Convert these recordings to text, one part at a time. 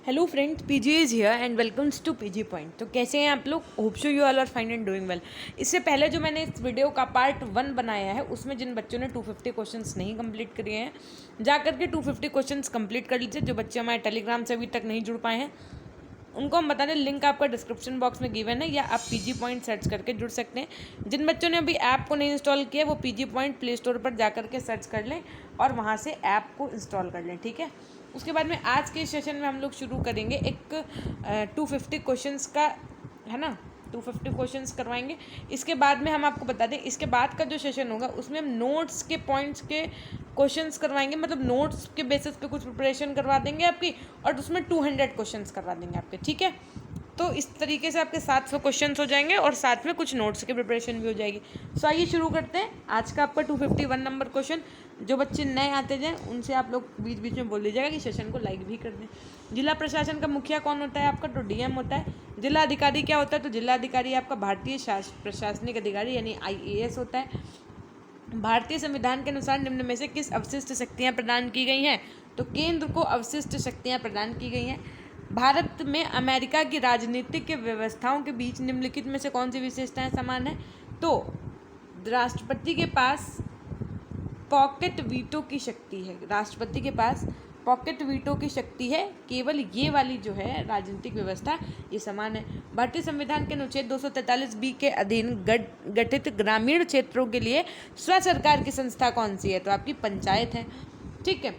Hello friends, PG is here and welcomes to PG point. तो कैसे हैं आप लोग? Hope so you all are fine and doing well. इससे पहले जो मैंने इस वीडियो का पार्ट 1 बनाया है उसमें जिन बच्चों ने 250 क्वेश्चंस नहीं कंप्लीट किए हैं जा करके 250 क्वेश्चंस कंप्लीट कर लीजिए। जो बच्चे हमारे टेलीग्राम से अभी तक नहीं जुड़ पाए हैं उनको हम बता दें, लिंक आपका डिस्क्रिप्शन बॉक्स में गिवन है या आप पीजी पॉइंट सर्च करके जुड़ सकते हैं। जिन बच्चों ने अभी ऐप को नहीं इंस्टॉल किया वो पीजी पॉइंट प्ले स्टोर पर जा करके सर्च कर लें और वहाँ से ऐप को इंस्टॉल कर लें, ठीक है। उसके बाद में आज के सेशन में हम लोग शुरू करेंगे एक 250 क्वेश्चंस का, है ना। 250 क्वेश्चंस करवाएंगे। इसके बाद में हम आपको बता दें, इसके बाद का जो सेशन होगा उसमें हम नोट्स के पॉइंट्स के क्वेश्चंस करवाएंगे, मतलब नोट्स के बेसिस पे कुछ प्रिपरेशन करवा देंगे आपकी और उसमें 200 क्वेश्चंस करवा देंगे आपके, ठीक है। तो इस तरीके से आपके 700 क्वेश्चंस हो जाएंगे और साथ में कुछ नोट्स की प्रिपरेशन भी हो जाएगी। सो आइए शुरू करते हैं आज का आपका 251 नंबर क्वेश्चन। जो बच्चे नए आते जाएँ उनसे आप लोग बीच बीच में बोल दीजिएगा कि सेशन को लाइक भी कर दें। जिला प्रशासन का मुखिया कौन होता है आपका? तो डीएम होता है। जिला अधिकारी क्या होता है? तो जिला अधिकारी आपका भारतीय प्रशासनिक अधिकारी यानी आईएएस होता है। भारतीय संविधान के अनुसार निम्न में से किस अवशिष्ट शक्तियाँ प्रदान की गई हैं? तो केंद्र को अवशिष्ट शक्तियाँ प्रदान की गई हैं। भारत में अमेरिका की राजनीतिक व्यवस्थाओं के बीच निम्नलिखित में से कौन सी विशेषताएं समान है? तो राष्ट्रपति के पास पॉकेट वीटो की शक्ति है। राष्ट्रपति के पास पॉकेट वीटो की शक्ति है। केवल ये वाली जो है राजनीतिक व्यवस्था ये समान है। भारतीय संविधान के अनुच्छेद 243 के अधीन गठित ग्रामीण क्षेत्रों के लिए स्व सरकार की संस्था कौन सी है? तो आपकी पंचायत है, ठीक है।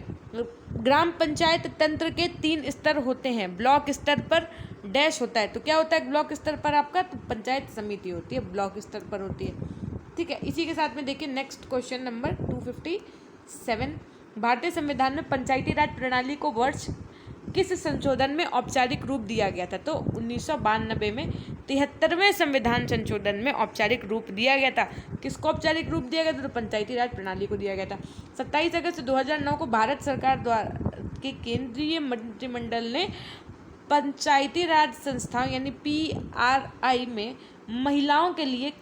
ग्राम पंचायत तंत्र के 3 स्तर होते हैं। ब्लॉक स्तर पर डैश होता है। तो क्या होता है ब्लॉक स्तर पर आपका? तो पंचायत समिति होती है, ब्लॉक स्तर पर होती है, ठीक है। इसी के साथ में देखिए नेक्स्ट क्वेश्चन नंबर 257। भारतीय संविधान में पंचायती राज प्रणाली को वर्ष किस संशोधन में औपचारिक रूप दिया गया था? तो 1992 में 73वें संविधान संशोधन में औपचारिक रूप दिया गया था। किसको औपचारिक रूप दिया गया था? तो पंचायती राज प्रणाली को दिया गया था। 27 अगस्त 2009 को भारत सरकार द्वारा के केंद्रीय मंत्रिमंडल ने पंचायती राज संस्थाओं यानी PRI में महिलाओं के लिए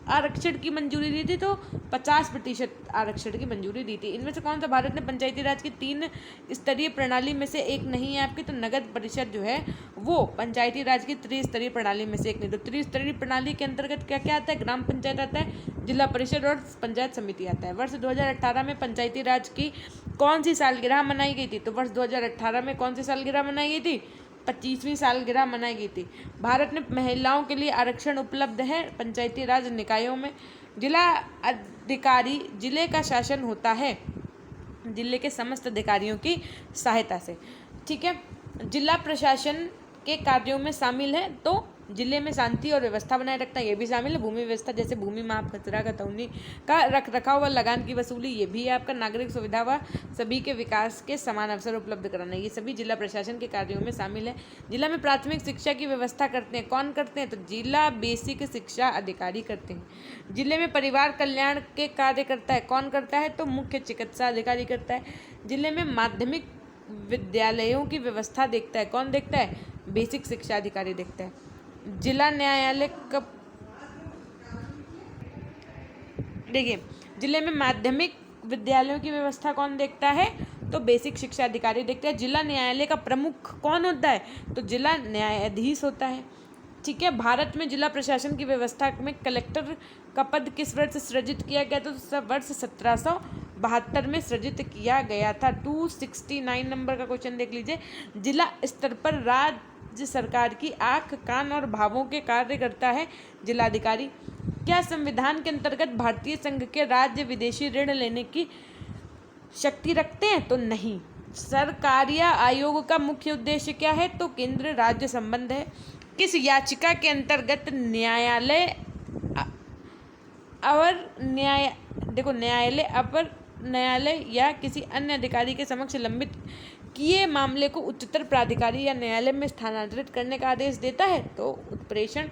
आरक्षण की मंजूरी दी थी। तो 50% आरक्षण की मंजूरी दी थी। इनमें से कौन सा भारत ने पंचायती राज की 3 स्तरीय प्रणाली में से एक नहीं है आपकी? तो नगद परिषद जो है वो पंचायती राज की त्रिस्तरीय प्रणाली में से एक नहीं। तो त्रिस्तरीय प्रणाली के अंतर्गत क्या क्या आता है? ग्राम पंचायत आता है, जिला परिषद और पंचायत समिति आता है। वर्ष 2018 में पंचायती राज की कौन सी सालगिरह मनाई गई थी? तो वर्ष 2018 में कौन सी सालगिरह मनाई गई थी? 25वीं सालगिरह मनाई गई थी। भारत में महिलाओं के लिए आरक्षण उपलब्ध है पंचायती राज निकायों में। जिला अधिकारी जिले का शासन होता है जिले के समस्त अधिकारियों की सहायता से, ठीक है। जिला प्रशासन के कार्यों में शामिल है तो जिले में शांति और व्यवस्था बनाए रखना ये भी शामिल है। भूमि व्यवस्था जैसे भूमि माप, कचरा खतौनी का रख रखाव व लगान की वसूली ये भी है आपका। नागरिक सुविधा व सभी के विकास के समान अवसर उपलब्ध कराना ये सभी जिला प्रशासन के कार्यों में शामिल है। जिला में प्राथमिक शिक्षा की व्यवस्था करते हैं कौन करते हैं? तो जिला बेसिक शिक्षा अधिकारी करते हैं। जिले में परिवार कल्याण के कार्य करता है कौन करता है? तो मुख्य चिकित्सा अधिकारी करता है। जिले में माध्यमिक विद्यालयों की व्यवस्था देखता है कौन देखता है? बेसिक शिक्षा अधिकारी देखता है। जिला न्यायालय का देखिए, जिले में माध्यमिक विद्यालयों की व्यवस्था कौन देखता है? तो बेसिक शिक्षा अधिकारी देखते हैं। जिला न्यायालय का प्रमुख कौन होता है? तो जिला न्यायाधीश होता है, ठीक है। भारत में जिला प्रशासन की व्यवस्था में कलेक्टर का पद किस वर्ष सृजित किया गया? तो वर्ष 1772 में सृजित किया गया था। 269 नंबर का क्वेश्चन देख लीजिए। जिला स्तर पर राज्य सरकार की आँख, कान और भावों के कार्य करता है जिलाधिकारी। क्या संविधान के अंतर्गत भारतीय संघ के राज्य विदेशी ऋण लेने की शक्ति रखते हैं? तो नहीं। सरकारीय आयोग का मुख्य उद्देश्य क्या है? तो केंद्र राज्य संबंध है। किस याचिका के अंतर्गत न्यायालय अपर न्यायालय या किसी अन्य अधिकारी के समक्ष लंबित किए मामले को उच्चतर प्राधिकारी या न्यायालय में स्थानांतरित करने का आदेश देता है? तो उत्प्रेषण।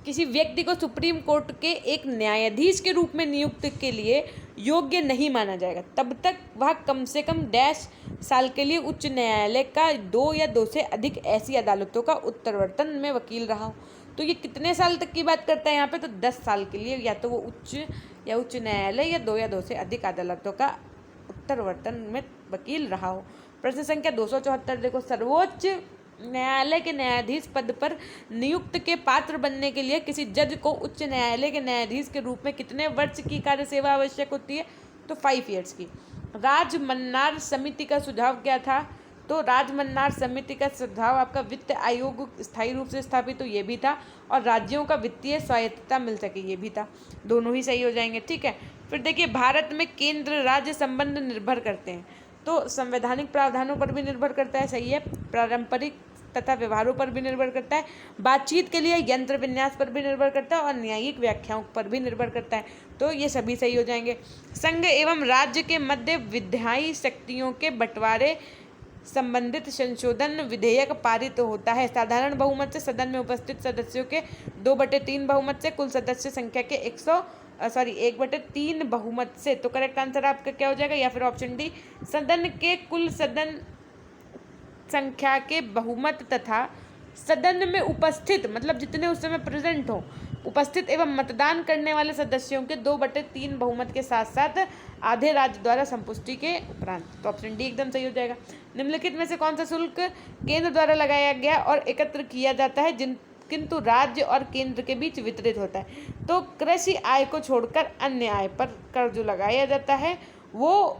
किसी व्यक्ति को सुप्रीम कोर्ट के एक न्यायाधीश के रूप में नियुक्त के लिए योग्य नहीं माना जाएगा तब तक वह कम से कम डैश साल के लिए उच्च न्यायालय का 2 या 2 से अधिक ऐसी अदालतों का उत्तरवर्तन में वकील रहा हो। तो ये कितने साल तक की बात करता है यहाँ पे? तो 10 साल के लिए या तो वो उच्च न्यायालय या 2 से अधिक अदालतों का उत्तरवर्तन में वकील रहा हो। प्रश्न संख्या 274 देखो, सर्वोच्च न्यायालय के न्यायाधीश पद पर नियुक्त के पात्र बनने के लिए किसी जज को उच्च न्यायालय के न्यायाधीश के रूप में कितने वर्ष की कार्य सेवा आवश्यक होती है? तो 5 ईयर्स की। राजमन्नार समिति का सुझाव क्या था? तो राजमन्नार समिति का सुझाव आपका वित्त आयोग स्थायी रूप से स्थापित हो, ये भी था, और राज्यों का वित्तीय स्वायत्तता मिल सके, ये भी था। दोनों ही सही हो जाएंगे, ठीक है। फिर देखिए, भारत में केंद्र राज्य संबंध निर्भर करते हैं, तो संवैधानिक प्रावधानों पर भी निर्भर करता है, सही है। पारंपरिक तथा व्यवहारों पर भी निर्भर करता है, बातचीत के लिए यंत्र विन्यास पर भी निर्भर करता है, और न्यायिक व्याख्याओं पर भी निर्भर करता है, तो ये सभी सही हो जाएंगे। संघ एवं राज्य के मध्य विधायी शक्तियों के बंटवारे संबंधित संशोधन विधेयक पारित होता है साधारण बहुमत से, सदन में उपस्थित सदस्यों के 2/3 बहुमत से, कुल सदस्य संख्या के 1/3 बहुमत से। तो करेक्ट आंसर आपका क्या हो जाएगा? या फिर ऑप्शन डी, सदन के कुल सदन संख्या के बहुमत तथा सदन में उपस्थित, मतलब जितने उस समय प्रेजेंट हो, उपस्थित एवं मतदान करने वाले सदस्यों के 2/3 बहुमत के साथ साथ आधे राज्य द्वारा संपुष्टि के उपरांत। तो ऑप्शन डी एकदम सही हो जाएगा। निम्नलिखित में से कौन सा शुल्क केंद्र द्वारा लगाया गया और एकत्र किया जाता है किंतु राज्य और केंद्र के बीच वितरित होता है? तो कृषि आय को छोड़कर अन्य आय पर कर जो लगाया जाता है वो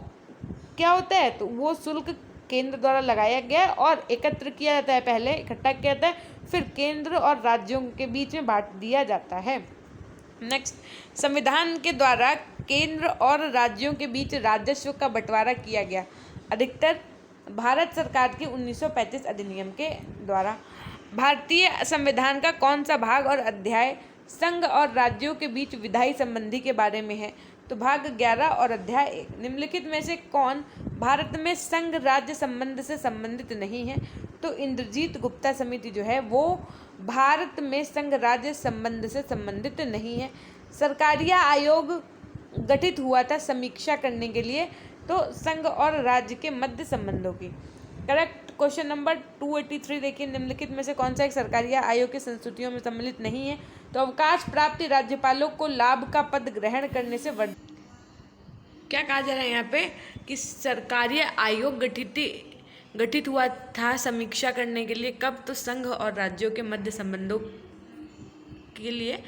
क्या होता है? तो वो शुल्क केंद्र द्वारा लगाया गया और एकत्र किया जाता है, पहले इकट्ठा किया जाता है, फिर केंद्र और राज्यों के बीच में बांट दिया जाता है। नेक्स्ट, संविधान के द्वारा केंद्र और राज्यों के बीच राजस्व का बंटवारा किया गया अधिकतर भारत सरकार के 1935 अधिनियम के द्वारा। भारतीय संविधान का कौन सा भाग और अध्याय संघ और राज्यों के बीच विधायी संबंधी के बारे में है? तो भाग 11 और अध्याय 1। निम्नलिखित में से कौन भारत में संघ राज्य संबंध से संबंधित नहीं है? तो इंद्रजीत गुप्ता समिति जो है वो भारत में संघ राज्य संबंध से संबंधित नहीं है। सरकारिया आयोग गठित हुआ था समीक्षा करने के लिए, तो संघ और राज्य के मध्य संबंधों की। करेक्ट क्वेश्चन नंबर 283 देखिए, निम्नलिखित में से कौन सा एक सरकारिया आयोग की संस्तुतियों में सम्मिलित नहीं है? तो अवकाश प्राप्ति राज्यपालों को लाभ का पद ग्रहण करने से क्या कहा जा रहा है यहाँ पे कि सरकारी आयोग गठित हुआ था समीक्षा करने के लिए, कब? तो संघ और राज्यों के मध्य संबंधों के लिए।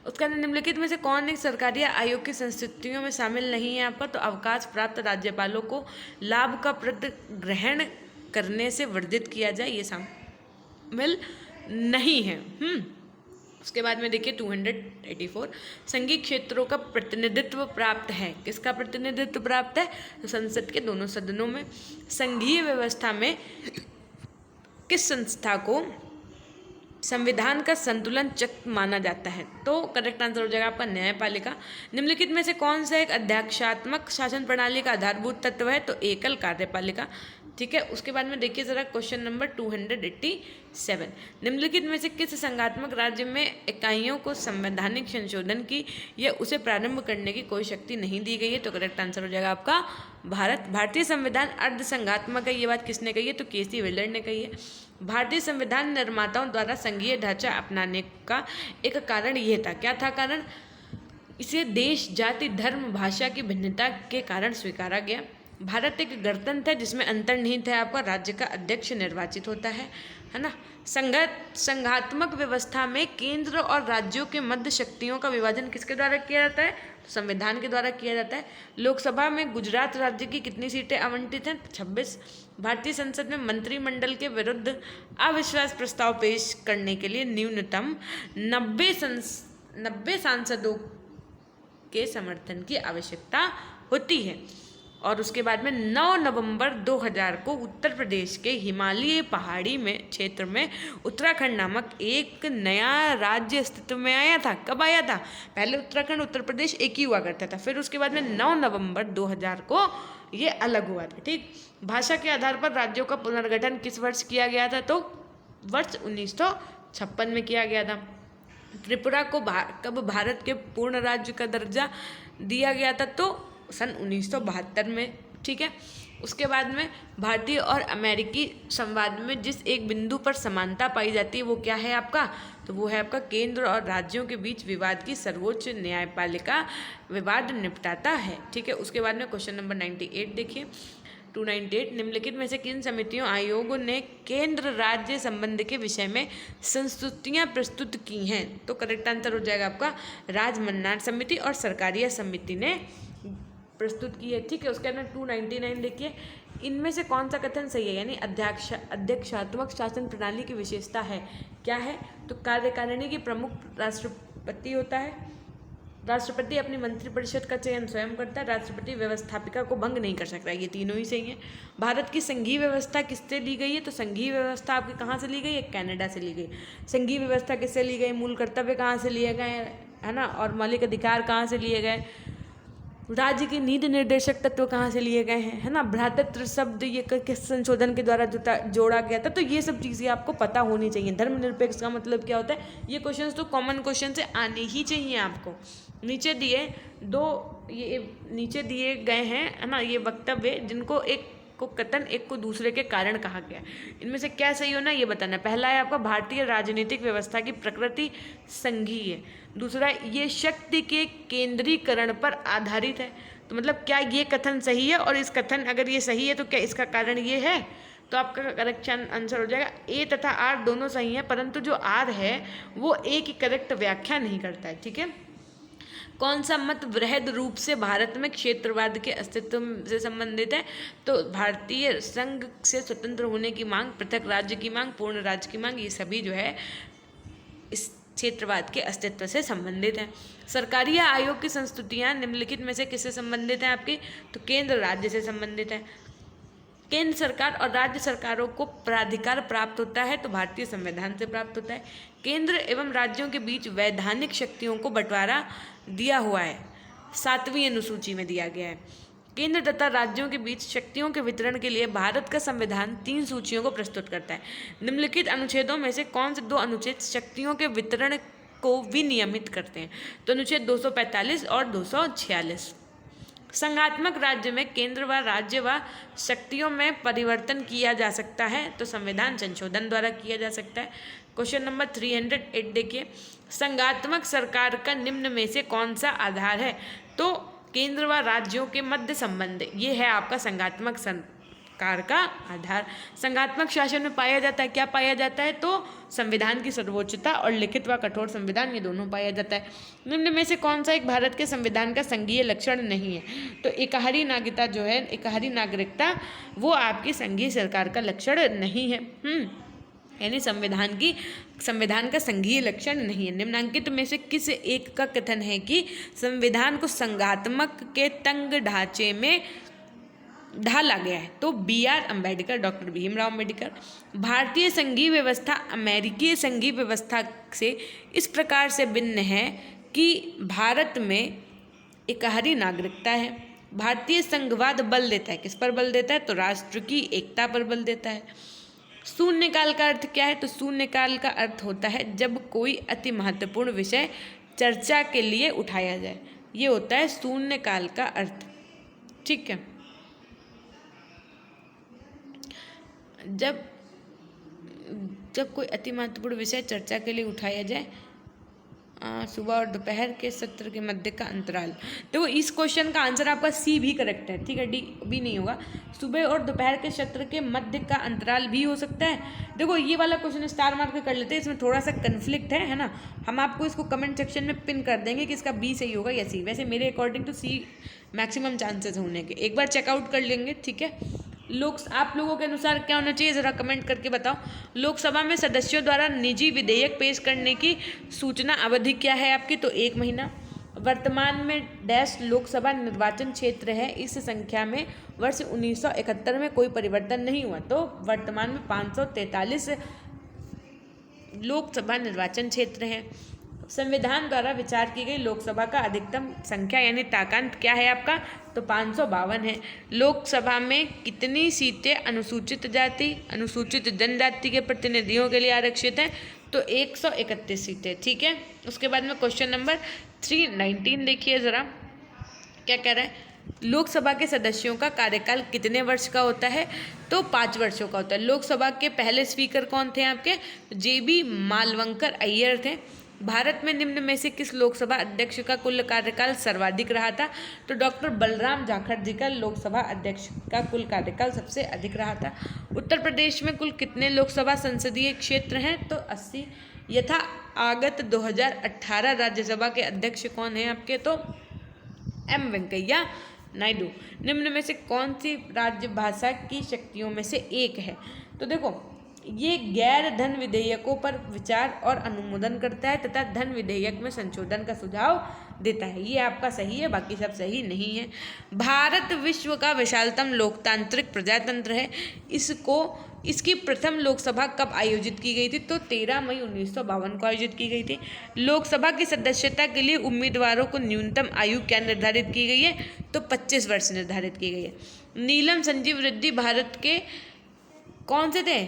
उसका निम्नलिखित में से कौन एक सरकारी आयोग की संस्तुतियों में शामिल नहीं है यहाँ पर? तो अवकाश प्राप्त राज्यपालों को लाभ का पद ग्रहण करने से वर्जित किया जाए, ये शामिल नहीं है। उसके बाद में देखिए 284, संघीय क्षेत्रों का प्रतिनिधित्व प्राप्त है। किसका प्रतिनिधित्व प्राप्त है? तो संसद के दोनों सदनों में। संघीय व्यवस्था में किस संस्था को संविधान का संतुलन चक्र माना जाता है? तो करेक्ट आंसर हो जाएगा आपका न्यायपालिका। निम्नलिखित में से कौन सा एक अध्यक्षात्मक शासन प्रणाली का आधारभूत तत्व है? तो एकल कार्यपालिका, ठीक है। उसके बाद में देखिए जरा क्वेश्चन नंबर 287, निम्नलिखित में से किस संघात्मक राज्य में इकाइयों को संवैधानिक संशोधन की या उसे प्रारंभ करने की कोई शक्ति नहीं दी गई है? तो करेक्ट आंसर हो जाएगा आपका भारत। भारतीय संविधान अर्ध संघात्मक है, ये बात किसने कही है? तो केसी विलर ने कही है। भारतीय संविधान निर्माताओं द्वारा संघीय ढांचा अपनाने का एक कारण ये था, क्या था कारण? इसे देश, जाति, धर्म, भाषा की भिन्नता के कारण स्वीकारा गया। भारत एक गणतंत्र है जिसमें अंतर्निहित है आपका राज्य का अध्यक्ष निर्वाचित होता है ना। संघात्मक व्यवस्था में केंद्र और राज्यों के मध्य शक्तियों का विभाजन किसके द्वारा किया जाता है? संविधान के द्वारा किया जाता है। लोकसभा में गुजरात राज्य की कितनी सीटें आवंटित हैं? 26। भारतीय संसद में मंत्रिमंडल के विरुद्ध अविश्वास प्रस्ताव पेश करने के लिए न्यूनतम 90 सांसदों के समर्थन की आवश्यकता होती है। और उसके बाद में 9 नवंबर 2000 को उत्तर प्रदेश के हिमालयी पहाड़ी में क्षेत्र में उत्तराखंड नामक एक नया राज्य अस्तित्व में आया था। कब आया था? पहले उत्तराखंड उत्तर प्रदेश एक ही हुआ करता था, फिर उसके बाद में 9 नवंबर 2000 को ये अलग हुआ था, ठीक। भाषा के आधार पर राज्यों का पुनर्गठन किस वर्ष किया गया था? तो वर्ष 1956 में किया गया था। त्रिपुरा को कब भारत के पूर्ण राज्य का दर्जा दिया गया था? तो सन 1972 में, ठीक है। उसके बाद में भारतीय और अमेरिकी संवाद में जिस एक बिंदु पर समानता पाई जाती है वो क्या है आपका? तो वो है आपका केंद्र और राज्यों के बीच विवाद की सर्वोच्च न्यायपालिका विवाद निपटाता है, ठीक है। उसके बाद में क्वेश्चन नंबर 98 देखिए, 298 निम्नलिखित में से किन समितियों आयोगों ने केंद्र राज्य संबंध के विषय में संस्तुतियां प्रस्तुत की हैं? तो करेक्ट आंसर हो जाएगा आपका राजमन्नार समिति और सरकारिया समिति ने प्रस्तुत की है। ठीक है, उसके अंदर 299 देखिए, इनमें से कौन सा कथन सही है? यानी अध्यक्षात्मक शासन प्रणाली की विशेषता है क्या है? तो कार्यकारिणी की प्रमुख राष्ट्रपति होता है, राष्ट्रपति अपनी मंत्रिपरिषद का चयन स्वयं करता है, राष्ट्रपति व्यवस्थापिका को भंग नहीं कर सकता। ये तीनों ही सही हैं। भारत की संघीय व्यवस्था किससे ली गई है? तो संघीय व्यवस्था आपकी कहाँ से ली गई है? कनाडा से ली गई। संघीय व्यवस्था किससे ली गई? मूल कर्तव्य कहाँ से लिए गए, है ना, और मौलिक अधिकार कहाँ से लिए गए? राज्य की नीति निर्देशक तत्व कहाँ से लिए गए हैं, है ना। भ्रातृत्व शब्द ये किस संशोधन के द्वारा जोड़ा गया था? तो ये सब चीज़ें आपको पता होनी चाहिए। धर्मनिरपेक्ष का मतलब क्या होता है? ये क्वेश्चंस तो कॉमन क्वेश्चन से आने ही चाहिए आपको। नीचे दिए गए हैं, है ना, ये वक्तव्य जिनको एक को कथन एक को दूसरे के कारण कहा गया, इनमें से क्या सही होना ये बताना। पहला है आपका भारतीय राजनीतिक व्यवस्था की प्रकृति संघीय है। दूसरा, ये शक्ति के केंद्रीकरण पर आधारित है। तो मतलब क्या ये कथन सही है? और इस कथन अगर ये सही है तो क्या इसका कारण ये है? तो आपका करेक्ट आंसर हो जाएगा ए तथा आर दोनों सही है, परंतु जो आर है वो ए की करेक्ट व्याख्या नहीं करता है। ठीक है, कौन सा मत वृहद रूप से भारत में क्षेत्रवाद के अस्तित्व से संबंधित है? तो भारतीय संघ से स्वतंत्र होने की मांग, पृथक राज्य की मांग, पूर्ण राज्य की मांग, ये सभी जो है इस क्षेत्रवाद के अस्तित्व से संबंधित हैं। सरकारी आयोग की संस्तुतियां निम्नलिखित में से किससे संबंधित हैं आपकी? तो केंद्र राज्य से संबंधित है। केंद्र सरकार और राज्य सरकारों को प्राधिकार प्राप्त होता है तो भारतीय संविधान से प्राप्त होता है। केंद्र एवं राज्यों के बीच वैधानिक शक्तियों को बंटवारा दिया हुआ है, 7वीं अनुसूची में दिया गया है। केंद्र तथा राज्यों के बीच शक्तियों के वितरण के लिए भारत का संविधान 3 सूचियों को प्रस्तुत करता है। निम्नलिखित अनुच्छेदों में से कौन से 2 अनुच्छेद शक्तियों के वितरण को विनियमित करते हैं? तो अनुच्छेद 245 और 246। संघात्मक राज्य में केंद्र व राज्य व शक्तियों में परिवर्तन किया जा सकता है तो संविधान संशोधन द्वारा किया जा सकता है। क्वेश्चन नंबर 308 देखिए, संघात्मक सरकार का निम्न में से कौन सा आधार है? तो केंद्र व राज्यों के मध्य संबंध, ये है आपका संघात्मक सरकार का आधार। संघात्मक शासन में पाया जाता है, क्या पाया जाता है? तो संविधान की सर्वोच्चता और लिखित व कठोर संविधान, ये दोनों पाया जाता है। निम्न में से कौन सा एक भारत के संविधान का संघीय लक्षण नहीं है? तो एकहारी नागरिकता जो है, एकहारी नागरिकता, वो आपकी संघीय सरकार का लक्षण नहीं है। यानी संविधान का संघीय लक्षण नहीं है। निम्नांकित में से किस एक का कथन है कि संविधान को संघात्मक के तंग ढांचे में ढाला गया है? तो B.R. अम्बेडकर, डॉक्टर भीमराव अम्बेडकर। भारतीय संघीय व्यवस्था अमेरिकी संघीय व्यवस्था से इस प्रकार से भिन्न है कि भारत में एकहारी नागरिकता है। भारतीय संघवाद बल देता है, किस पर बल देता है? तो राष्ट्र की एकता पर बल देता है। शून्यकाल का अर्थ क्या है? तो शून्यकाल का अर्थ होता है जब कोई अति महत्वपूर्ण विषय चर्चा के लिए उठाया जाए, ये होता है शून्यकाल का अर्थ। ठीक है, जब कोई अति महत्वपूर्ण विषय चर्चा के लिए उठाया जाए, सुबह और दोपहर के सत्र के मध्य का अंतराल। देखो इस क्वेश्चन का आंसर आपका सी भी करेक्ट है। ठीक है, डी भी नहीं होगा। सुबह और दोपहर के सत्र के मध्य का अंतराल भी हो सकता है। देखो ये वाला क्वेश्चन स्टार मार्क कर लेते हैं, इसमें थोड़ा सा कन्फ्लिक्ट है ना। हम आपको इसको कमेंट सेक्शन में पिन कर देंगे कि इसका बी सही होगा या सी। वैसे मेरे according to C maximum chances होने के, एक बार चेकआउट कर लेंगे। ठीक है, आप लोगों के अनुसार क्या होना चाहिए ज़रा कमेंट करके बताओ। लोकसभा में सदस्यों द्वारा निजी विधेयक पेश करने की सूचना अवधि क्या है आपकी? तो 1 महीना। वर्तमान में डैश लोकसभा निर्वाचन क्षेत्र है, इस संख्या में वर्ष 1971 में कोई परिवर्तन नहीं हुआ। तो वर्तमान में 543 लोकसभा निर्वाचन क्षेत्र है। संविधान द्वारा विचार की गई लोकसभा का अधिकतम संख्या यानी ताकांत क्या है आपका? तो 552 है। लोकसभा में कितनी सीटें अनुसूचित जाति, अनुसूचित जनजाति के प्रतिनिधियों के लिए आरक्षित हैं? तो 131 सीटें। ठीक है, उसके बाद में क्वेश्चन नंबर 319 देखिए ज़रा क्या कह रहा है। लोकसभा के सदस्यों का कार्यकाल कितने वर्ष का होता है? तो 5 वर्षों का होता है। लोकसभा के पहले स्पीकर कौन थे आपके? JB मालवंकर अय्यर थे। भारत में निम्न में से किस लोकसभा अध्यक्ष का कुल कार्यकाल सर्वाधिक रहा था? तो डॉक्टर बलराम जाखड़ जी का लोकसभा अध्यक्ष का कुल कार्यकाल सबसे अधिक रहा था। उत्तर प्रदेश में कुल कितने लोकसभा संसदीय क्षेत्र हैं? तो 80। यथा आगत 2018 राज्यसभा के अध्यक्ष कौन है आपके? तो एम वेंकैया नायडू। निम्न में से कौन सी राज्य भाषा की शक्तियों में से एक है? तो देखो, ये गैर धन विधेयकों पर विचार और अनुमोदन करता है तथा धन विधेयक में संशोधन का सुझाव देता है। ये आपका सही है, बाकी सब सही नहीं है। भारत विश्व का विशालतम लोकतांत्रिक प्रजातंत्र है। इसकी प्रथम लोकसभा कब आयोजित की गई थी? तो 13 मई 1952 को आयोजित की गई थी। लोकसभा की सदस्यता के लिए उम्मीदवारों को न्यूनतम आयु क्या निर्धारित की गई है? तो 25 वर्ष निर्धारित की गई है। नीलम संजीव रेड्डी भारत के कौन से थे?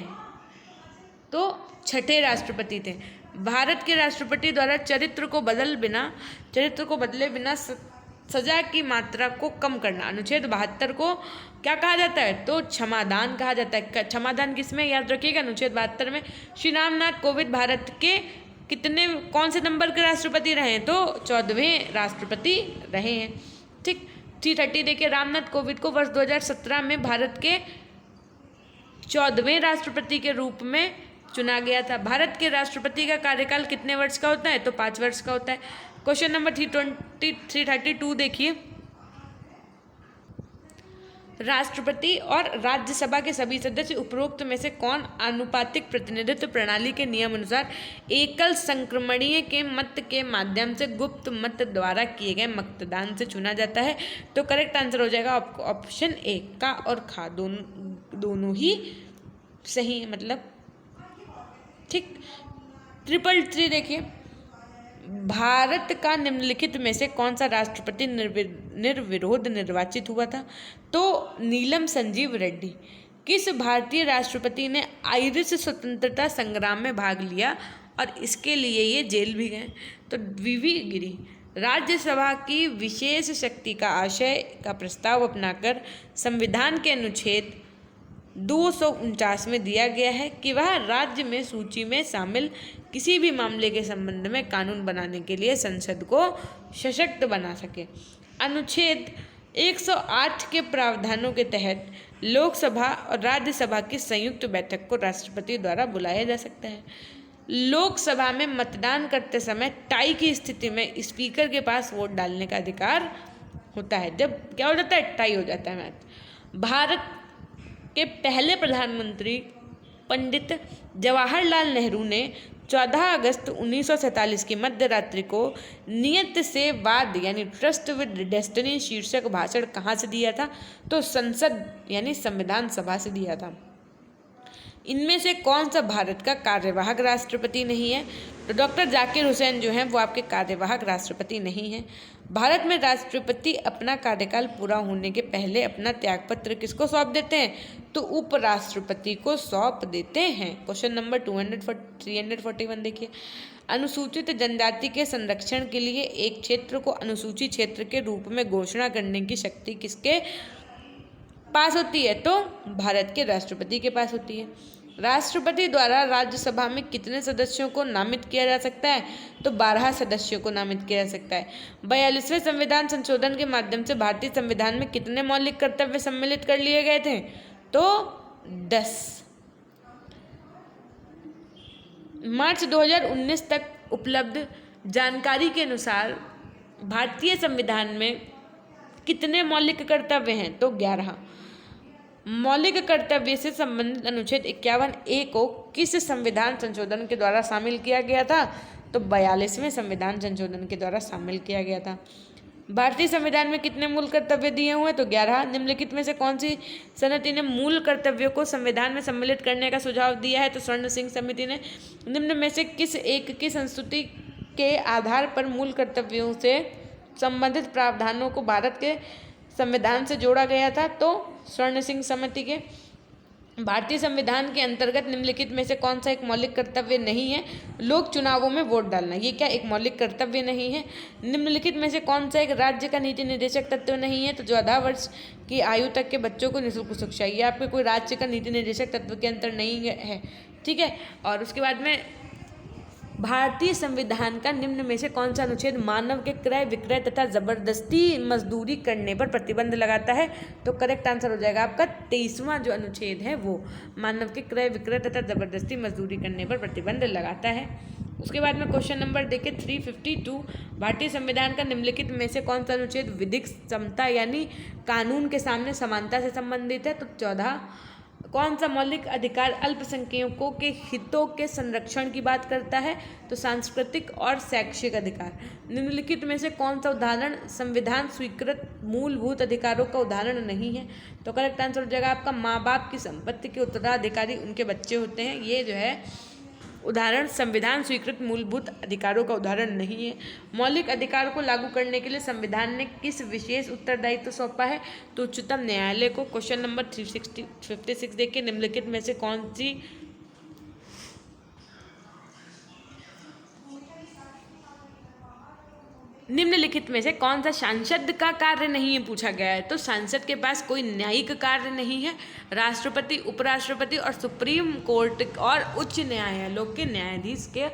तो 6ठे राष्ट्रपति थे। भारत के राष्ट्रपति द्वारा चरित्र को बदले बिना सजा की मात्रा को कम करना, अनुच्छेद 72 को क्या कहा जाता है? तो क्षमादान कहा जाता है। क्षमादान किसमें? याद रखिएगा, अनुच्छेद 72 में। श्री रामनाथ कोविंद भारत के कौन से नंबर के राष्ट्रपति रहे हैं? तो 14वें राष्ट्रपति रहे हैं। ठीक। 330 देखिए, रामनाथ कोविंद को वर्ष 2017 में भारत के 14वें राष्ट्रपति के रूप में चुना गया था। भारत के राष्ट्रपति का कार्यकाल कितने वर्ष का होता है? तो 5 वर्ष का होता है। क्वेश्चन नंबर 332 देखिए, राष्ट्रपति और राज्यसभा के सभी सदस्य उपरोक्त में से कौन आनुपातिक प्रतिनिधित्व प्रणाली के नियम अनुसार एकल संक्रमणीय के मत के माध्यम से गुप्त मत द्वारा किए गए मतदान से चुना जाता है? तो करेक्ट आंसर हो जाएगा ऑप्शन ए, का और खा दोनों ही सही है, मतलब ठीक। 333 देखिए, भारत का निम्नलिखित में से कौन सा राष्ट्रपति निर्विरोध निर्वाचित हुआ था? तो नीलम संजीव रेड्डी। किस भारतीय राष्ट्रपति ने आयरिश स्वतंत्रता संग्राम में भाग लिया और इसके लिए ये जेल भी गए? तो वीवी गिरी। राज्यसभा की विशेष शक्ति का आशय का प्रस्ताव अपनाकर संविधान के अनुच्छेद 249 में दिया गया है कि वह राज्य में सूची में शामिल किसी भी मामले के संबंध में कानून बनाने के लिए संसद को सशक्त बना सके। अनुच्छेद 108 के प्रावधानों के तहत लोकसभा और राज्यसभा की संयुक्त बैठक को राष्ट्रपति द्वारा बुलाया जा सकता है। लोकसभा में मतदान करते समय टाई की स्थिति में स्पीकर के पास वोट डालने का अधिकार होता है। जब क्या हो जाता है? टाई हो जाता है मैच। भारत के पहले प्रधानमंत्री पंडित जवाहरलाल नेहरू ने 14 अगस्त 1947 की मध्य रात्रि को नियत से वाद यानी ट्रस्ट विद डेस्टिनी शीर्षक भाषण कहाँ से दिया था? तो संसद यानी संविधान सभा से दिया था। इनमें से कौन सा भारत का कार्यवाहक राष्ट्रपति नहीं है? तो डॉक्टर जाकिर हुसैन जो हैं वो आपके कार्यवाहक राष्ट्रपति नहीं हैं। भारत में राष्ट्रपति अपना कार्यकाल पूरा होने के पहले अपना त्यागपत्र किसको सौंप देते हैं? तो उपराष्ट्रपति को सौंप देते हैं। क्वेश्चन नंबर 341 देखिए, अनुसूचित जनजाति के संरक्षण के लिए एक क्षेत्र को अनुसूचित क्षेत्र के रूप में घोषणा करने की शक्ति किसके पास होती है? तो भारत के राष्ट्रपति के पास होती है। राष्ट्रपति द्वारा राज्यसभा में कितने सदस्यों को नामित किया जा सकता है? तो 12 सदस्यों को नामित किया जा सकता है। 42वें संविधान संशोधन के माध्यम से भारतीय संविधान में कितने मौलिक कर्तव्य सम्मिलित कर लिए गए थे? तो 10। मार्च 2019 तक उपलब्ध जानकारी के अनुसार भारतीय संविधान में कितने मौलिक कर्तव्य हैं? तो 11। मौलिक कर्तव्य से संबंधित अनुच्छेद 51A को किस संविधान संशोधन के द्वारा शामिल किया गया था? तो 42वें संविधान संशोधन के द्वारा शामिल किया गया था। भारतीय संविधान में कितने मूल कर्तव्य दिए हुए हैं? तो 11। निम्नलिखित में से कौन सी समिति ने मूल कर्तव्यों को संविधान में सम्मिलित करने का सुझाव दिया है? तो स्वर्ण सिंह समिति ने। निम्न में से किस एक की संस्तुति के आधार पर मूल कर्तव्यों से संबंधित प्रावधानों को भारत के संविधान से जोड़ा गया था? तो स्वर्ण सिंह समिति के। भारतीय संविधान के अंतर्गत निम्नलिखित में से कौन सा एक मौलिक कर्तव्य नहीं है? लोक चुनावों में वोट डालना। ये क्या एक मौलिक कर्तव्य नहीं है? निम्नलिखित में से कौन सा एक राज्य का नीति निर्देशक तत्व नहीं है? तो 14 वर्ष की आयु तक के बच्चों को निःशुल्क शिक्षा। ये आपके कोई राज्य का नीति निर्देशक तत्व के अंतर नहीं है, ठीक है। और उसके बाद में भारतीय संविधान का निम्न में से कौन सा अनुच्छेद मानव के क्रय विक्रय तथा जबरदस्ती मजदूरी करने पर प्रतिबंध लगाता है? तो करेक्ट आंसर हो जाएगा आपका 23वां जो अनुच्छेद है वो मानव के क्रय विक्रय तथा जबरदस्ती मजदूरी करने पर प्रतिबंध लगाता है। उसके बाद में क्वेश्चन नंबर देखिए 352, भारतीय संविधान का निम्नलिखित में से कौन सा अनुच्छेद विधिक समता यानी कानून के सामने समानता से संबंधित है? तो 14। कौन सा मौलिक अधिकार अल्पसंख्यकों के हितों के संरक्षण की बात करता है? तो सांस्कृतिक और शैक्षिक अधिकार। निम्नलिखित में से कौन सा उदाहरण संविधान स्वीकृत मूलभूत अधिकारों का उदाहरण नहीं है? तो करेक्ट आंसर हो जाएगा आपका माँ बाप की संपत्ति के उत्तराधिकारी उनके बच्चे होते हैं। ये जो है उदाहरण संविधान स्वीकृत मूलभूत अधिकारों का उदाहरण नहीं है। मौलिक अधिकारों को लागू करने के लिए संविधान ने किस विशेष उत्तरदायित्व सौंपा है? तो उच्चतम न्यायालय को। क्वेश्चन नंबर 356 देखिए, निम्नलिखित में से कौन सी निम्नलिखित में से कौन सा सांसद का कार्य नहीं है पूछा गया है? तो सांसद के पास कोई न्यायिक कार्य नहीं है। राष्ट्रपति, उपराष्ट्रपति और सुप्रीम कोर्ट और उच्च न्यायालयों के न्यायाधीश के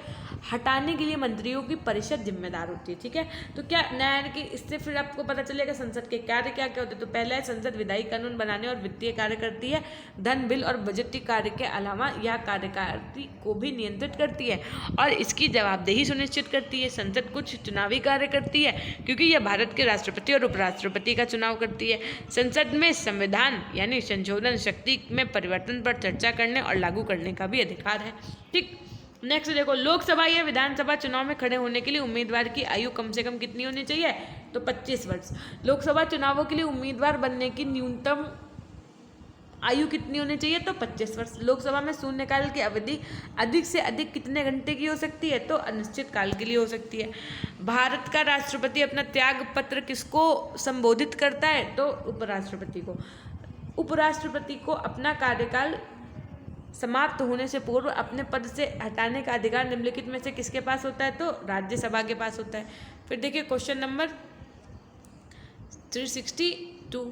हटाने के लिए मंत्रियों की परिषद जिम्मेदार होती है। ठीक है, तो क्या न्यायालय की इससे फिर आपको पता चलेगा संसद के कार्य क्या क्या होते हैं। तो पहला है संसद विधायी कानून बनाने और वित्तीय कार्य करती है। धन बिल और बजटीय कार्य के अलावा यह कार्यकारी को भी नियंत्रित करती है और इसकी जवाबदेही सुनिश्चित करती है। संसद कुछ चुनावी कार्य करती है क्योंकि यह भारत के राष्ट्रपति और उपराष्ट्रपति का चुनाव करती है। संसद में संविधान यानी संशोधन शक्ति में परिवर्तन पर चर्चा करने और लागू करने का भी अधिकार है। ठीक, नेक्स्ट देखो, लोकसभा या विधानसभा चुनाव में खड़े होने के लिए उम्मीदवार की आयु कम से कम कितनी होनी चाहिए? तो 25 वर्ष। लोकसभा चुनावों के लिए उम्मीदवार बनने की न्यूनतम आयु कितनी होनी चाहिए? तो 25 वर्ष। लोकसभा में शून्यकाल की अवधि अधिक से अधिक कितने घंटे की हो सकती है? तो अनिश्चित काल के लिए हो सकती है। भारत का राष्ट्रपति अपना त्याग पत्र किसको संबोधित करता है? तो उपराष्ट्रपति को। उपराष्ट्रपति को अपना कार्यकाल समाप्त होने से पूर्व अपने पद से हटाने का अधिकार निम्नलिखित में से किसके पास होता है? तो राज्यसभा के पास होता है। फिर देखिए क्वेश्चन नंबर 362,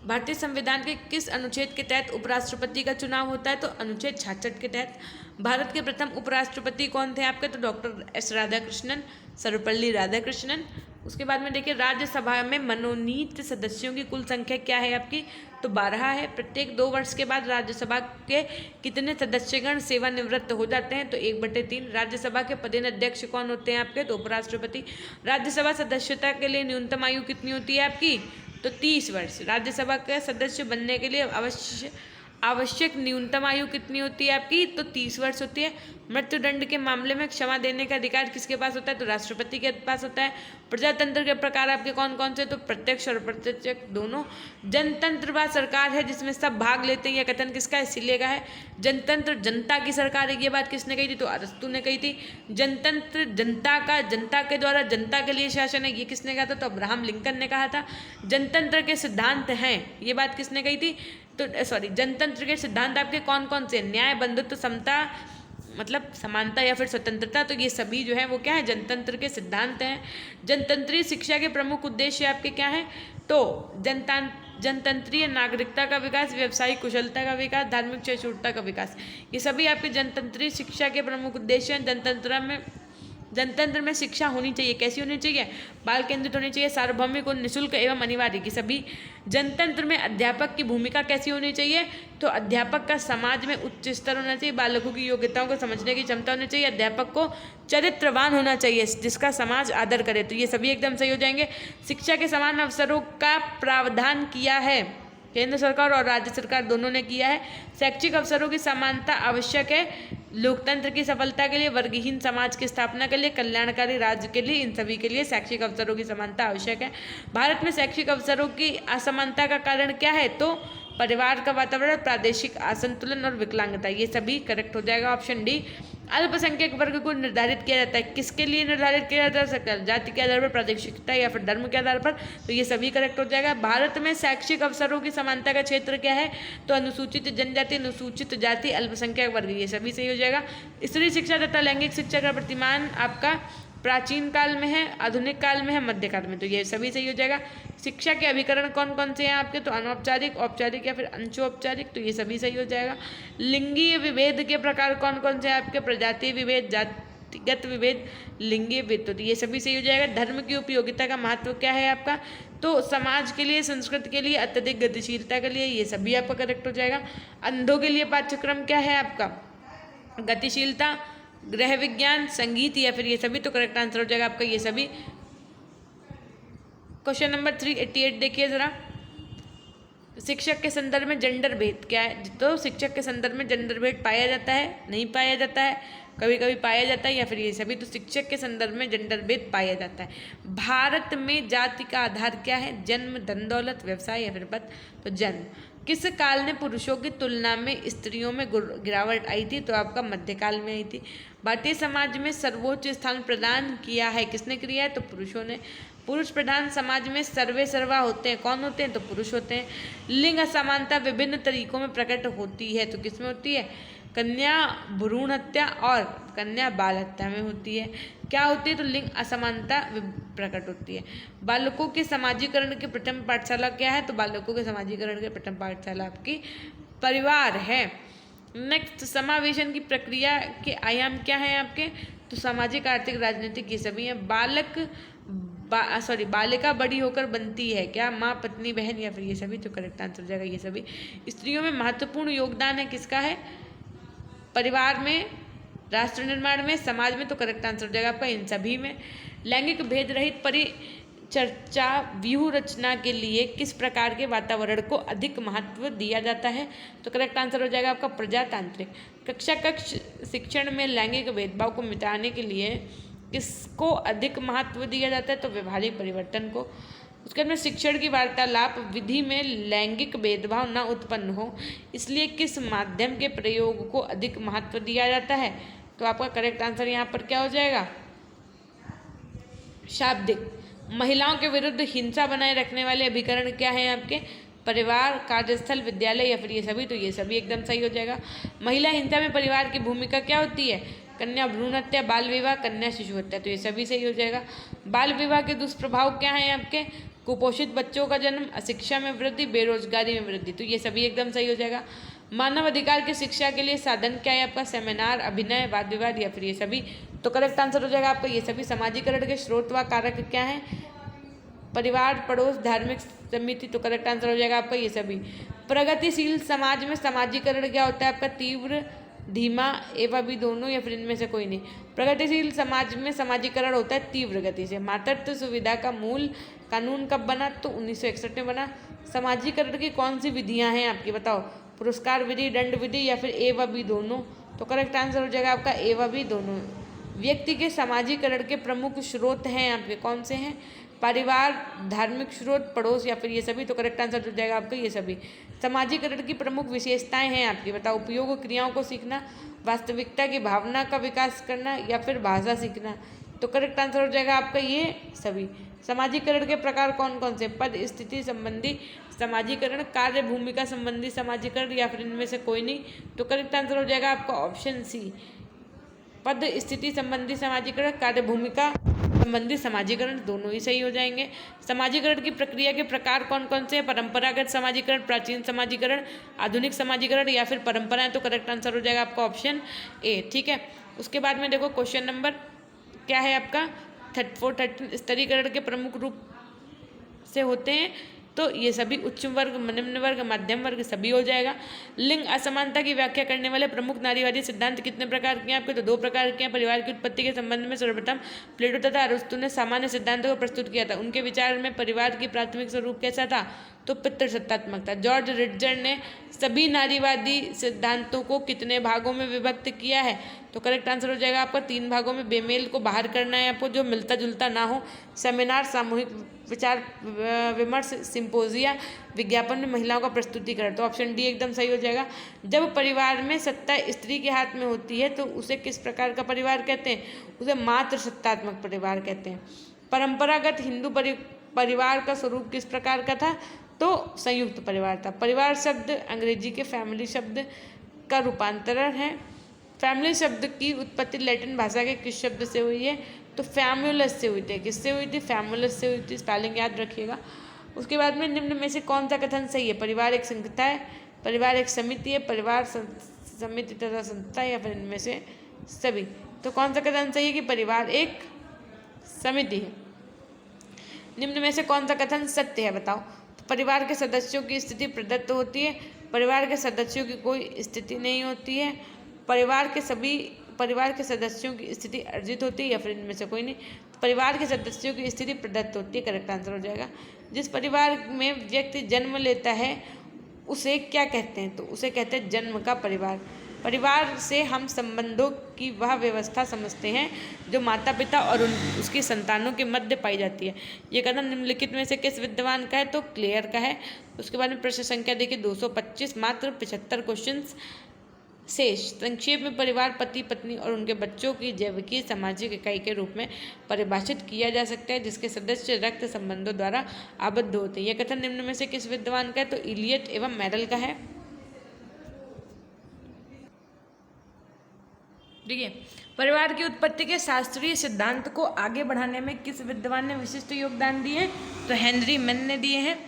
भारतीय संविधान के किस अनुच्छेद के तहत उपराष्ट्रपति का चुनाव होता है? तो अनुच्छेद 66 के तहत। भारत के प्रथम उपराष्ट्रपति कौन थे आपके? तो डॉक्टर एस राधाकृष्णन, सर्वपल्ली राधाकृष्णन। उसके बाद में देखिए राज्यसभा में मनोनीत सदस्यों की कुल संख्या क्या है आपकी? तो 12 है। प्रत्येक 2 वर्ष के बाद राज्यसभा के कितने सदस्यगण सेवानिवृत्त हो जाते हैं? तो 1/3। राज्यसभा के पदेन अध्यक्ष कौन होते हैं आपके? तो उपराष्ट्रपति। राज्यसभा सदस्यता के लिए न्यूनतम आयु कितनी होती है आपकी? तो 30 वर्ष। राज्यसभा के सदस्य बनने के लिए आवश्यक न्यूनतम आयु कितनी होती है आपकी? तो 30 वर्ष होती है। मृत्युदंड के मामले में क्षमा देने का अधिकार किसके पास होता है? तो राष्ट्रपति के पास होता है। प्रजातंत्र के प्रकार आपके कौन कौन से? तो प्रत्यक्ष और अप्रत्यक्ष दोनों। जनतंत्र वह सरकार है जिसमें सब भाग लेते हैं, यह कथन किसका है? सिले का है। जनतंत्र जनता की सरकार है, ये बात किसने कही थी? तो अरस्तू ने कही थी। जनतंत्र जनता के द्वारा जनता के लिए शासन है, ये किसने कहा था? तो अब्राहम लिंकन ने कहा था। जनतंत्र के सिद्धांत हैं, ये बात किसने कही थी? तो जनतंत्र के सिद्धांत आपके कौन कौन से? न्याय, बंधुत्व, समता मतलब समानता या फिर स्वतंत्रता। तो ये सभी जो है वो क्या है? जनतंत्र के सिद्धांत हैं। जनतंत्रीय शिक्षा के प्रमुख उद्देश्य आपके क्या हैं? तो जनतंत्रीय नागरिकता का विकास, व्यवसायिक कुशलता का विकास, धार्मिक सहिष्णुता का विकास, ये सभी आपके जनतंत्रीय शिक्षा के प्रमुख उद्देश्य हैं। जनतंत्र में शिक्षा होनी चाहिए, कैसी होनी चाहिए? बाल केंद्रित होनी चाहिए, सार्वभौमिक और निःशुल्क एवं अनिवार्य की सभी। जनतंत्र में अध्यापक की भूमिका कैसी होनी चाहिए? तो अध्यापक का समाज में उच्च स्तर होना चाहिए, बालकों की योग्यताओं को समझने की क्षमता होनी चाहिए, अध्यापक को चरित्रवान होना चाहिए जिसका समाज आदर करे। तो ये सभी एकदम सही हो जाएंगे। शिक्षा के समान अवसरों का प्रावधान किया है केंद्र सरकार और राज्य सरकार दोनों ने किया है। शैक्षिक अवसरों की समानता आवश्यक है लोकतंत्र की सफलता के लिए, वर्गहीन समाज की स्थापना के लिए, कल्याणकारी राज्य के लिए, इन सभी के लिए शैक्षिक अवसरों की समानता आवश्यक है। भारत में शैक्षिक अवसरों की असमानता का कारण क्या है? तो परिवार का वातावरण, प्रादेशिक असंतुलन और विकलांगता, ये सभी करेक्ट हो जाएगा ऑप्शन डी। अल्पसंख्यक वर्ग को निर्धारित किया जाता है, किसके लिए निर्धारित किया जा सकता है? जाति के आधार पर, प्रादेशिकता या फिर धर्म के आधार पर। तो ये सभी करेक्ट हो जाएगा। भारत में शैक्षिक अवसरों की समानता का क्षेत्र क्या है? तो अनुसूचित जनजाति, अनुसूचित जाति, अल्पसंख्यक वर्ग, ये सभी सही हो जाएगा। स्त्री शिक्षा तथा लैंगिक शिक्षा का प्रतिमान आपका प्राचीन काल में है, आधुनिक काल में है, मध्यकाल में, तो ये सभी सही हो जाएगा। शिक्षा के अभिकरण कौन कौन से हैं आपके? तो अनौपचारिक, औपचारिक या फिर अंशौपचारिक, तो ये सभी सही हो जाएगा। लिंगीय विभेद के प्रकार कौन कौन से हैं आपके? प्रजातीय विभेद, व्यक्तिगत विभेद, लिंगीय भेद। तो ये सभी सही हो जाएगा। धर्म की उपयोगिता का महत्व क्या है आपका, तो समाज के लिए, संस्कृति के लिए, अत्यधिक गतिशीलता के लिए, ये सभी आपका करेक्ट हो जाएगा। अंधों के लिए पाठ्यक्रम क्या है आपका, गतिशीलता, गृह विज्ञान, संगीत, या फिर ये सभी। तो करेक्ट आंसर हो जाएगा आपका ये सभी। क्वेश्चन नंबर 388 देखिए जरा, शिक्षक के संदर्भ में जेंडर भेद क्या है। तो शिक्षक के संदर्भ में जेंडर भेद पाया जाता है, नहीं पाया जाता है, कभी कभी पाया जाता है, या फिर ये सभी। तो शिक्षक के संदर्भ में जेंडर भेद पाया जाता है। भारत में जाति का आधार क्या है, जन्म, धन दौलत, व्यवसाय, या फिर पद। तो जन्म। किस काल ने पुरुषों की तुलना में स्त्रियों में गिरावट आई थी, तो आपका मध्यकाल में आई थी। भारतीय समाज में सर्वोच्च स्थान प्रदान किया है, किसने किया है, तो पुरुषों ने। पुरुष प्रधान समाज में सर्वे सर्वा होते हैं, कौन होते हैं, तो पुरुष होते हैं। लिंग असमानता विभिन्न तरीकों में प्रकट होती है, तो किसमें होती है, कन्या भ्रूण हत्या और कन्या बाल हत्या में होती है। क्या होती है, तो लिंग असमानता प्रकट होती है। बालकों के समाजीकरण की प्रथम पाठशाला क्या है, तो बालकों के समाजीकरण की प्रथम पाठशाला आपकी परिवार है। नेक्स्ट, समावेशन की प्रक्रिया के आयाम क्या है आपके, तो सामाजिक, आर्थिक, राजनीतिक, ये सभी हैं। बालिका बड़ी होकर बनती है क्या, माँ, पत्नी, बहन, या फिर ये सभी। तो करेक्ट आंसर हो जाएगा ये सभी। स्त्रियों में महत्वपूर्ण योगदान है किसका है, परिवार में, राष्ट्र निर्माण में, समाज में। तो करेक्ट आंसर हो जाएगा आपका इन सभी में। लैंगिक भेद रहित परिचर्चा व्यूह रचना के लिए किस प्रकार के वातावरण को अधिक महत्व दिया जाता है, तो करेक्ट आंसर हो जाएगा आपका प्रजातांत्रिक। कक्ष शिक्षण में लैंगिक भेदभाव को मिटाने के लिए किसको अधिक महत्व दिया जाता है, तो व्यवहारिक परिवर्तन को। उसके बाद में शिक्षण की वार्तालाप विधि में लैंगिक भेदभाव न उत्पन्न हो, इसलिए किस माध्यम के प्रयोग को अधिक महत्व दिया जाता है, तो आपका करेक्ट आंसर यहाँ पर क्या हो जाएगा, शाब्दिक। महिलाओं के विरुद्ध हिंसा बनाए रखने वाले अभिकरण क्या है आपके, परिवार, कार्यस्थल, विद्यालय, या फिर ये सभी। तो ये सभी एकदम सही हो जाएगा। महिला हिंसा में परिवार की भूमिका क्या होती है, कन्या भ्रूण हत्या, बाल विवाह, कन्या शिशु हत्या। तो ये सभी सही हो जाएगा। बाल विवाह के दुष्प्रभाव क्या है आपके, कुपोषित बच्चों का जन्म, अशिक्षा में वृद्धि, बेरोजगारी में वृद्धि। तो ये सभी एकदम सही हो जाएगा। मानव अधिकार की शिक्षा के लिए साधन क्या है आपका, सेमिनार, अभिनय, वाद विवाद, या फिर ये सभी। तो करेक्ट आंसर हो जाएगा आपका ये सभी। समाजीकरण के स्रोत व कारक क्या है, परिवार, पड़ोस, धार्मिक समिति। तो करेक्ट आंसर हो जाएगा आपका ये सभी। प्रगतिशील समाज में समाजीकरण क्या होता है आपका, तीव्र, धीमा, एवं भी दोनों, या फिर इनमें से कोई नहीं। प्रगतिशील समाज में समाजीकरण होता है तीव्र गति से। मातृत्व सुविधा का मूल कानून कब बना, तो 1961 में बना। समाजीकरण की कौन सी विधियां हैं आपकी, बताओ, पुरस्कार विधि, दंड विधि, या फिर एवं भी दोनों। तो करेक्ट आंसर हो जाएगा आपका एवं भी दोनों। व्यक्ति के समाजीकरण के प्रमुख स्रोत हैं आपके, कौन से हैं, परिवार, धार्मिक स्रोत, पड़ोस, या फिर ये सभी। तो करेक्ट आंसर हो जाएगा आपका ये सभी। समाजीकरण की प्रमुख विशेषताएं हैं आपकी, बताओ, उपयोग क्रियाओं को सीखना, वास्तविकता की भावना का विकास करना, या फिर भाषा सीखना। तो करेक्ट आंसर हो जाएगा आपका ये सभी। समाजीकरण के प्रकार कौन कौन से, पद स्थिति संबंधी समाजीकरण, कार्य भूमिका संबंधी समाजीकरण, या फिर इनमें से कोई नहीं। तो करेक्ट आंसर हो जाएगा आपका ऑप्शन सी, पद स्थिति संबंधी समाजीकरण, कार्य भूमिका संबंधी समाजीकरण, दोनों ही सही हो जाएंगे। समाजीकरण की प्रक्रिया के प्रकार कौन कौन से हैं, परंपरागत समाजीकरण, प्राचीन समाजीकरण, आधुनिक समाजीकरण, या फिर परंपराएं। तो करेक्ट आंसर हो जाएगा आपका ऑप्शन ए। ठीक है, उसके बाद में देखो क्वेश्चन नंबर क्या है आपका 413, स्तरीकरण के प्रमुख रूप से होते हैं, तो ये सभी उच्च वर्ग, निम्न वर्ग, मध्यम वर्ग, सभी हो जाएगा। लिंग असमानता की व्याख्या करने वाले प्रमुख नारीवादी सिद्धांत कितने प्रकार के हैं आपके, तो 2 प्रकार के हैं। परिवार की उत्पत्ति के संबंध में सर्वप्रथम प्लेटो तथा अरस्तु ने सामान्य सिद्धांतों को प्रस्तुत किया था। उनके विचार में परिवार की प्राथमिक स्वरूप कैसा था, तो पितृसत्तात्मक था। जॉर्ज रिट्जर ने सभी नारीवादी सिद्धांतों को कितने भागों में विभक्त किया है, तो करेक्ट आंसर हो जाएगा आपका 3 भागों में। बेमेल को बाहर करना है आपको, जो मिलता जुलता ना हो। सेमिनार, सामूहिक विचार विमर्श, सिंपोजिया, विज्ञापन में महिलाओं का प्रस्तुतिकरण। तो ऑप्शन डी एकदम सही हो जाएगा। जब परिवार में सत्ता स्त्री के हाथ में होती है तो उसे किस प्रकार का परिवार कहते हैं, उसे मातृसत्तात्मक परिवार कहते हैं। परंपरागत हिंदू परिवार का स्वरूप किस प्रकार का था, तो संयुक्त परिवार था। परिवार शब्द अंग्रेजी के फैमिली शब्द का रूपांतरण है। फैमिली शब्द की उत्पत्ति लैटिन भाषा के किस शब्द से हुई है, तो फैमुलस से हुई थी। किससे हुई थी, फैमुलस से हुई थी, स्पेलिंग याद रखिएगा। उसके बाद में निम्न में से कौन सा कथन सही है, परिवार एक संस्था है, परिवार एक समिति है, परिवार समिति तथा संस्था, या फिर इनमें से सभी। तो कौन सा कथन सही है कि परिवार एक समिति है। निम्न में से कौन सा कथन सत्य है बताओ। तो परिवार के सदस्यों की स्थिति प्रदत्त होती है, परिवार के सदस्यों की कोई स्थिति नहीं होती है, परिवार के सदस्यों की स्थिति अर्जित होती है, या फिर इनमें से कोई नहीं। तो परिवार के सदस्यों की स्थिति प्रदत्त होती है, करेक्ट आंसर हो जाएगा। जिस परिवार में व्यक्ति जन्म लेता है उसे क्या कहते हैं? तो उसे कहते हैं जन्म का परिवार। परिवार से हम संबंधों की वह व्यवस्था समझते हैं जो माता पिता और उसकी संतानों के मध्य पाई जाती है। ये कथन निम्नलिखित में से किस विद्वान का है? तो क्लियर का है। उसके बाद में प्रश्न संख्या देखिए 225, मात्र 75 क्वेश्चन शेष। संक्षेप में परिवार पति पत्नी और उनके बच्चों की जैविकीय सामाजिक इकाई के रूप में परिभाषित किया जा सकता है जिसके सदस्य रक्त संबंधों द्वारा आबद्ध होते हैं। यह कथन निम्न में से किस विद्वान का है? तो इलियट एवं मैरल का है। देखिए, परिवार की उत्पत्ति के शास्त्रीय सिद्धांत को आगे बढ़ाने में किस विद्वान ने विशिष्ट योगदान दिए? तो हेनरी मैन ने दिए हैं।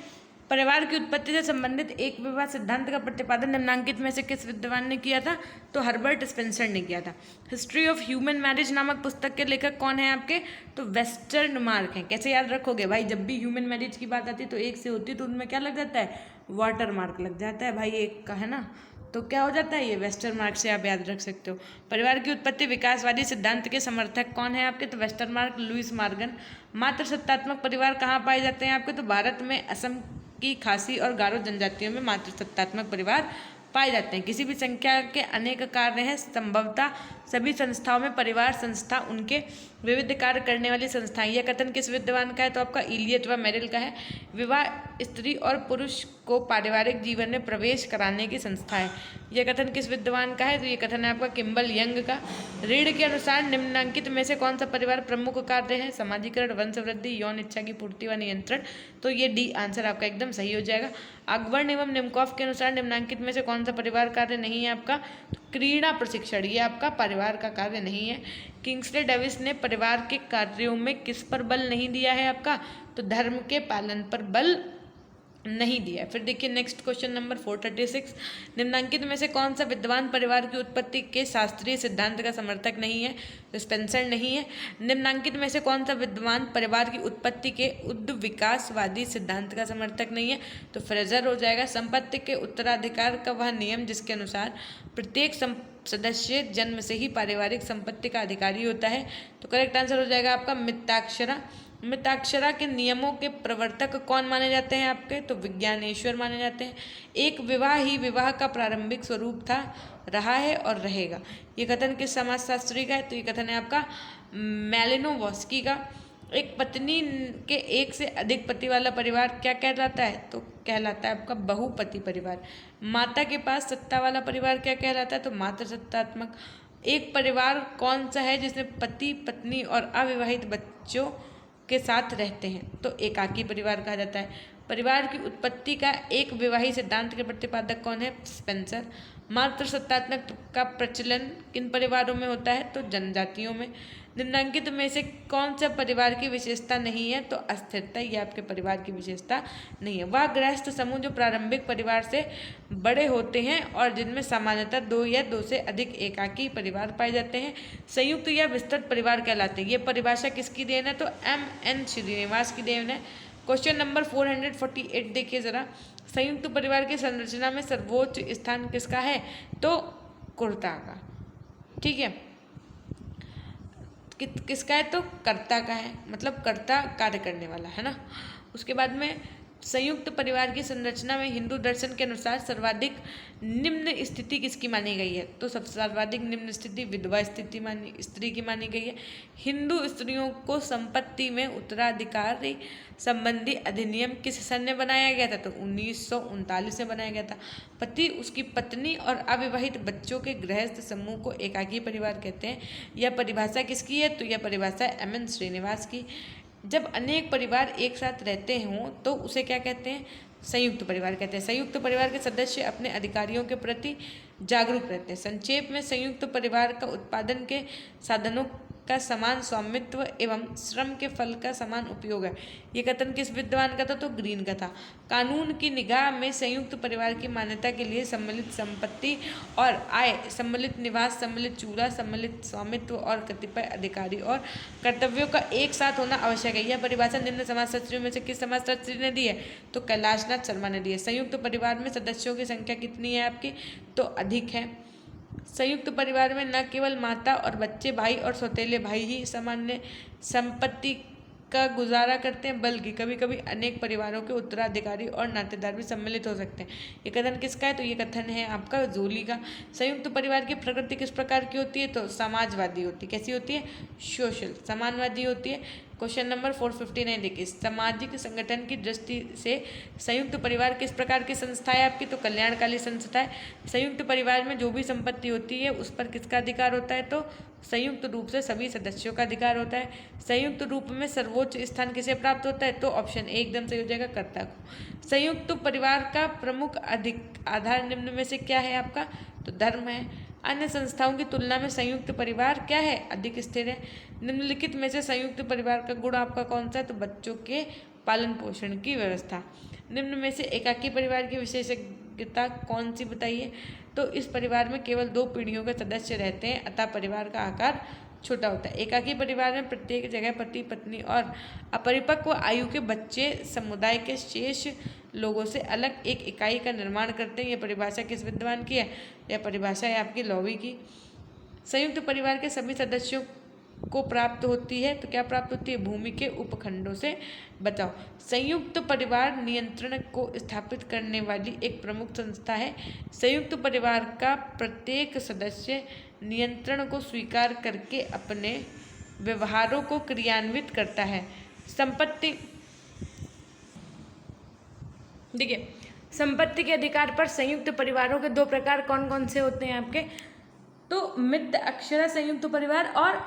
परिवार की उत्पत्ति से संबंधित एक विवाह सिद्धांत का प्रतिपादन निम्नांकित में से किस विद्वान ने किया था? तो हर्बर्ट स्पेंसर ने किया था। हिस्ट्री ऑफ ह्यूमन मैरिज नामक पुस्तक के लेखक कौन है आपके? तो वेस्टरमार्क हैं। कैसे याद रखोगे भाई? जब भी ह्यूमन मैरिज की बात आती है तो एक से होती है तो उनमें क्या लग जाता है? वाटर मार्क लग जाता है भाई, एक का है ना, तो क्या हो जाता है? ये वेस्टरमार्क से आप याद रख सकते हो। परिवार की उत्पत्ति विकासवादी सिद्धांत के समर्थक कौन है आपके? तो वेस्टरमार्क, लुईस मॉर्गन। मातृ सत्तात्मक परिवार कहाँ पाए जाते हैं आपके? तो भारत में असम की खासी और गारो जनजातियों में मातृ सत्तात्मक परिवार पाए जाते हैं। किसी भी संख्या के अनेक कार्य हैं, संभवतः सभी संस्थाओं में परिवार संस्था उनके विविध कार्य करने वाली संस्थाएं। यह कथन किस विद्वान का है? तो आपका इलियट व मेरिल का है। विवाह स्त्री और पुरुष को पारिवारिक जीवन में प्रवेश कराने की संस्था है। यह कथन किस विद्वान का है? तो ये कथन है आपका किम्बल यंग का। रीढ़ के अनुसार निम्नलिखित में से कौन सा परिवार प्रमुख कार्य है? समाजीकरण, वंशवृद्धि, यौन इच्छा की पूर्ति व नियंत्रण। तो ये डी आंसर आपका एकदम सही हो जाएगा। अकबर एवं निमकॉफ के अनुसार निम्नलिखित में से कौन सा परिवार कार्य नहीं है आपका? तो क्रीड़ा प्रशिक्षण, ये आपका परिवार का कार्य नहीं है। किंग्सले डेविस ने परिवार के कार्यों में किस पर बल नहीं दिया है आपका? तो धर्म के पालन पर बल नहीं दिया। फिर देखिए नेक्स्ट क्वेश्चन नंबर 436, निम्नलिखित में से कौन सा विद्वान परिवार की उत्पत्ति के शास्त्रीय सिद्धांत का समर्थक नहीं है? तो स्पेंसर नहीं है। निम्नलिखित में से कौन सा विद्वान परिवार की उत्पत्ति के उद्विकासवादी सिद्धांत का समर्थक नहीं है? तो फ्रेजर हो जाएगा। संपत्ति के उत्तराधिकार का वह नियम जिसके अनुसार प्रत्येक सदस्य जन्म से ही पारिवारिक संपत्ति का अधिकारी होता है। तो करेक्ट आंसर हो जाएगा आपका मिताक्षरा। मिताक्षरा के नियमों के प्रवर्तक कौन माने जाते हैं आपके? तो विज्ञानेश्वर माने जाते हैं। एक विवाह ही विवाह का प्रारंभिक स्वरूप था, रहा है और रहेगा। ये कथन किस समाजशास्त्री का है? तो ये कथन है आपका मैलिनोवस्की का। एक पत्नी के एक से अधिक पति वाला परिवार क्या कहलाता है? तो कहलाता है आपका बहुपति परिवार। माता के पास सत्ता वाला परिवार क्या कहलाता है? तो मातृसत्तात्मक। एक परिवार कौन सा है जिसमें पति पत्नी और अविवाहित बच्चों के साथ रहते हैं? तो एकाकी परिवार कहा जाता है। परिवार की उत्पत्ति का एक विवाही सिद्धांत के प्रतिपादक कौन है? स्पेंसर। मातृसत्तात्मक का प्रचलन किन परिवारों में होता है? तो जनजातियों में। निम्नलिखित में से कौन सा परिवार की विशेषता नहीं है? तो अस्थिरता, ये आपके परिवार की विशेषता नहीं है। वह गृहस्थ समूह जो प्रारंभिक परिवार से बड़े होते हैं और जिनमें सामान्यतः 2 या 2 से अधिक एकाकी परिवार पाए जाते हैं, संयुक्त या विस्तृत परिवार कहलाते हैं। ये परिभाषा किसकी देन है? तो M.N. श्रीनिवास की देन है। क्वेश्चन नंबर 448 देखिए जरा। संयुक्त परिवार की संरचना में सर्वोच्च स्थान किसका है? तो कुर्ता का। ठीक है, किसका है? तो कर्ता का है, मतलब कर्ता कार्य करने वाला है ना। उसके बाद में संयुक्त परिवार की संरचना में हिंदू दर्शन के अनुसार सर्वाधिक निम्न स्थिति किसकी मानी गई है? तो सबसे सर्वाधिक निम्न स्थिति विधवा स्त्री की मानी गई है। हिंदू स्त्रियों को संपत्ति में उत्तराधिकारी संबंधी अधिनियम किस सन में बनाया गया था? तो 1939 में बनाया गया था। पति, उसकी पत्नी और अविवाहित बच्चों के गृहस्थ समूह को एकाकी परिवार कहते हैं। यह परिभाषा किसकी है? तो यह परिभाषा M.N. श्रीनिवास की। जब अनेक परिवार एक साथ रहते हों तो उसे क्या कहते हैं? संयुक्त परिवार कहते हैं। संयुक्त परिवार के सदस्य अपने अधिकारियों के प्रति जागरूक रहते हैं। संक्षेप में संयुक्त परिवार का उत्पादन के साधनों का समान स्वामित्व एवं श्रम के फल का समान उपयोग है। ये कथन किस विद्वान का था? तो ग्रीन का था। कानून की निगाह में संयुक्त परिवार की मान्यता के लिए सम्मिलित संपत्ति और आय, सम्मिलित निवास, सम्मिलित चूल्हा, सम्मिलित स्वामित्व और कतिपय अधिकारी और कर्तव्यों का एक साथ होना आवश्यक है। यह परिभाषा निम्न समाजशास्त्रियों में से किस समाजशास्त्री ने दी है? तो कैलाशनाथ शर्मा ने दी है। संयुक्त परिवार में सदस्यों की संख्या कितनी है आपकी? तो अधिक है। संयुक्त परिवार में न केवल माता और बच्चे, भाई और सौतेले भाई ही सामान्य संपत्ति का गुजारा करते हैं, बल्कि कभी कभी अनेक परिवारों के उत्तराधिकारी और नातेदार भी सम्मिलित हो सकते हैं। ये कथन किसका है? तो ये कथन है आपका जोली का। संयुक्त परिवार की प्रकृति किस प्रकार की होती है? तो समाजवादी होती है। कैसी होती है? सोशल, समाजवादी होती है। क्वेश्चन नंबर 459 देखिए, सामाजिक संगठन की दृष्टि से संयुक्त परिवार किस प्रकार की संस्था है आपकी? तो कल्याणकारी संस्था है। संयुक्त परिवार में जो भी संपत्ति होती है उस पर किसका अधिकार होता है? तो संयुक्त रूप से सभी सदस्यों का अधिकार होता है। संयुक्त रूप में सर्वोच्च स्थान किसे प्राप्त होता है? तो ऑप्शन ए एकदम सही हो जाएगा, कर्ता को। संयुक्त परिवार का प्रमुख आधार निम्न में से क्या है आपका? तो धर्म है। अन्य संस्थाओं की तुलना में संयुक्त परिवार क्या है? अधिक स्थिर है। निम्नलिखित में से संयुक्त परिवार का गुण आपका कौन सा है? तो बच्चों के पालन पोषण की व्यवस्था। निम्न में से एकाकी परिवार की विशेषज्ञता कौन सी बताइए? तो इस परिवार में केवल 2 पीढ़ियों के सदस्य रहते हैं, अतः परिवार का आकार छोटा होता है। एकाकी परिवार में प्रत्येक जगह पति पत्नी और अपरिपक्व आयु के बच्चे समुदाय के शेष लोगों से अलग एक इकाई का निर्माण करते हैं। यह परिभाषा किस विद्वान की है? यह परिभाषा है आपकी लॉवी की। संयुक्त परिवार के सभी सदस्यों को प्राप्त होती है, तो क्या प्राप्त होती है? भूमि के उपखंडों से बचाव। संयुक्त परिवार नियंत्रण को स्थापित करने वाली एक प्रमुख संस्था है। संयुक्त परिवार का प्रत्येक सदस्य नियंत्रण को स्वीकार करके अपने व्यवहारों को क्रियान्वित करता है। संपत्ति, देखिए, संपत्ति के अधिकार पर संयुक्त परिवारों के 2 प्रकार कौन कौन से होते हैं आपके? तो मित्र अक्षरा संयुक्त परिवार और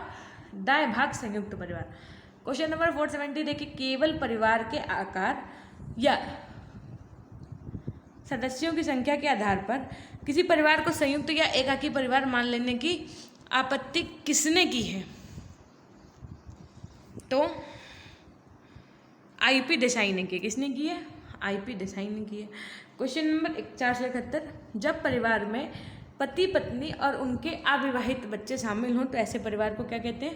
दाएं भाग संयुक्त परिवार। क्वेश्चन नंबर 470 देखिए, केवल परिवार के आकार या सदस्यों की संख्या के आधार पर किसी परिवार को संयुक्त या एकाकी परिवार मान लेने की आपत्ति किसने की है? तो आईपी देसाई ने की। किसने की है? आईपी देसाई ने की है। क्वेश्चन नंबर 471, जब परिवार में पति पत्नी और उनके अविवाहित बच्चे शामिल हों तो ऐसे परिवार को क्या कहते हैं?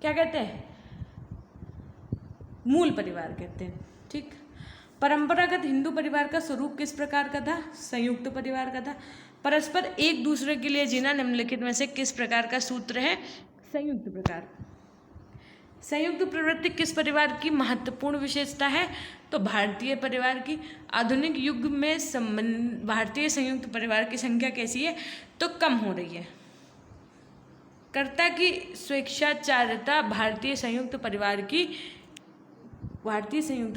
क्या कहते हैं? मूल परिवार कहते हैं। ठीक। परंपरागत हिंदू परिवार का स्वरूप किस प्रकार का था? संयुक्त परिवार का था। परस्पर एक दूसरे के लिए जीना निम्नलिखित में से किस प्रकार का सूत्र है? संयुक्त प्रकार। संयुक्त प्रवृत्ति किस परिवार की महत्वपूर्ण विशेषता है? तो भारतीय परिवार की। आधुनिक युग में भारतीय संयुक्त परिवार की संख्या कैसी है? तो कम हो रही है। कर्ता की स्वेच्छाचारिता भारतीय संयुक्त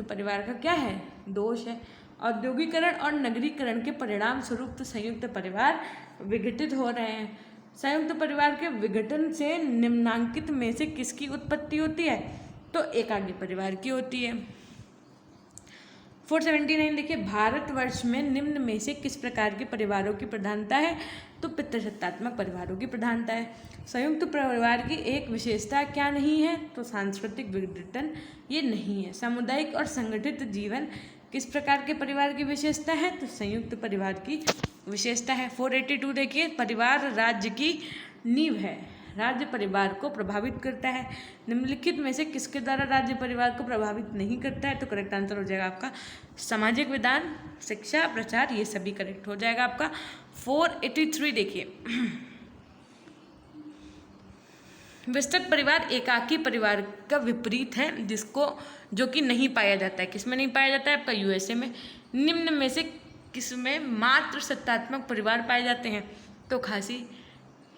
परिवार का क्या है? दोष है। औद्योगिकरण और नगरीकरण के परिणाम स्वरूप संयुक्त परिवार विघटित हो रहे हैं। संयुक्त परिवार के विघटन से निम्नांकित में से किसकी उत्पत्ति होती है? तो एकाकी परिवार की होती है। 479 देखिए, भारतवर्ष में निम्न में से किस प्रकार के परिवारों की प्रधानता है? तो पितृसत्तात्मक परिवारों की प्रधानता है। संयुक्त परिवार की एक विशेषता क्या नहीं है? तो सांस्कृतिक विघटन ये नहीं है। सामुदायिक और संगठित जीवन किस प्रकार के परिवार की विशेषता है? तो संयुक्त परिवार की विशेषता है। 482 देखिए, परिवार राज्य की नींव है, राज्य परिवार को प्रभावित करता है। निम्नलिखित में से किसके द्वारा राज्य परिवार को प्रभावित नहीं करता है? तो करेक्ट आंसर हो जाएगा आपका सामाजिक विधान, शिक्षा, प्रचार, ये सभी करेक्ट हो जाएगा आपका। 483 देखिए, विस्तृत परिवार एकाकी परिवार का विपरीत है, जो कि नहीं पाया जाता है। किसमें नहीं पाया जाता है? आपका यूएसए में। निम्न में से किसमें मात्र सत्तात्मक परिवार पाए जाते हैं? तो खासी,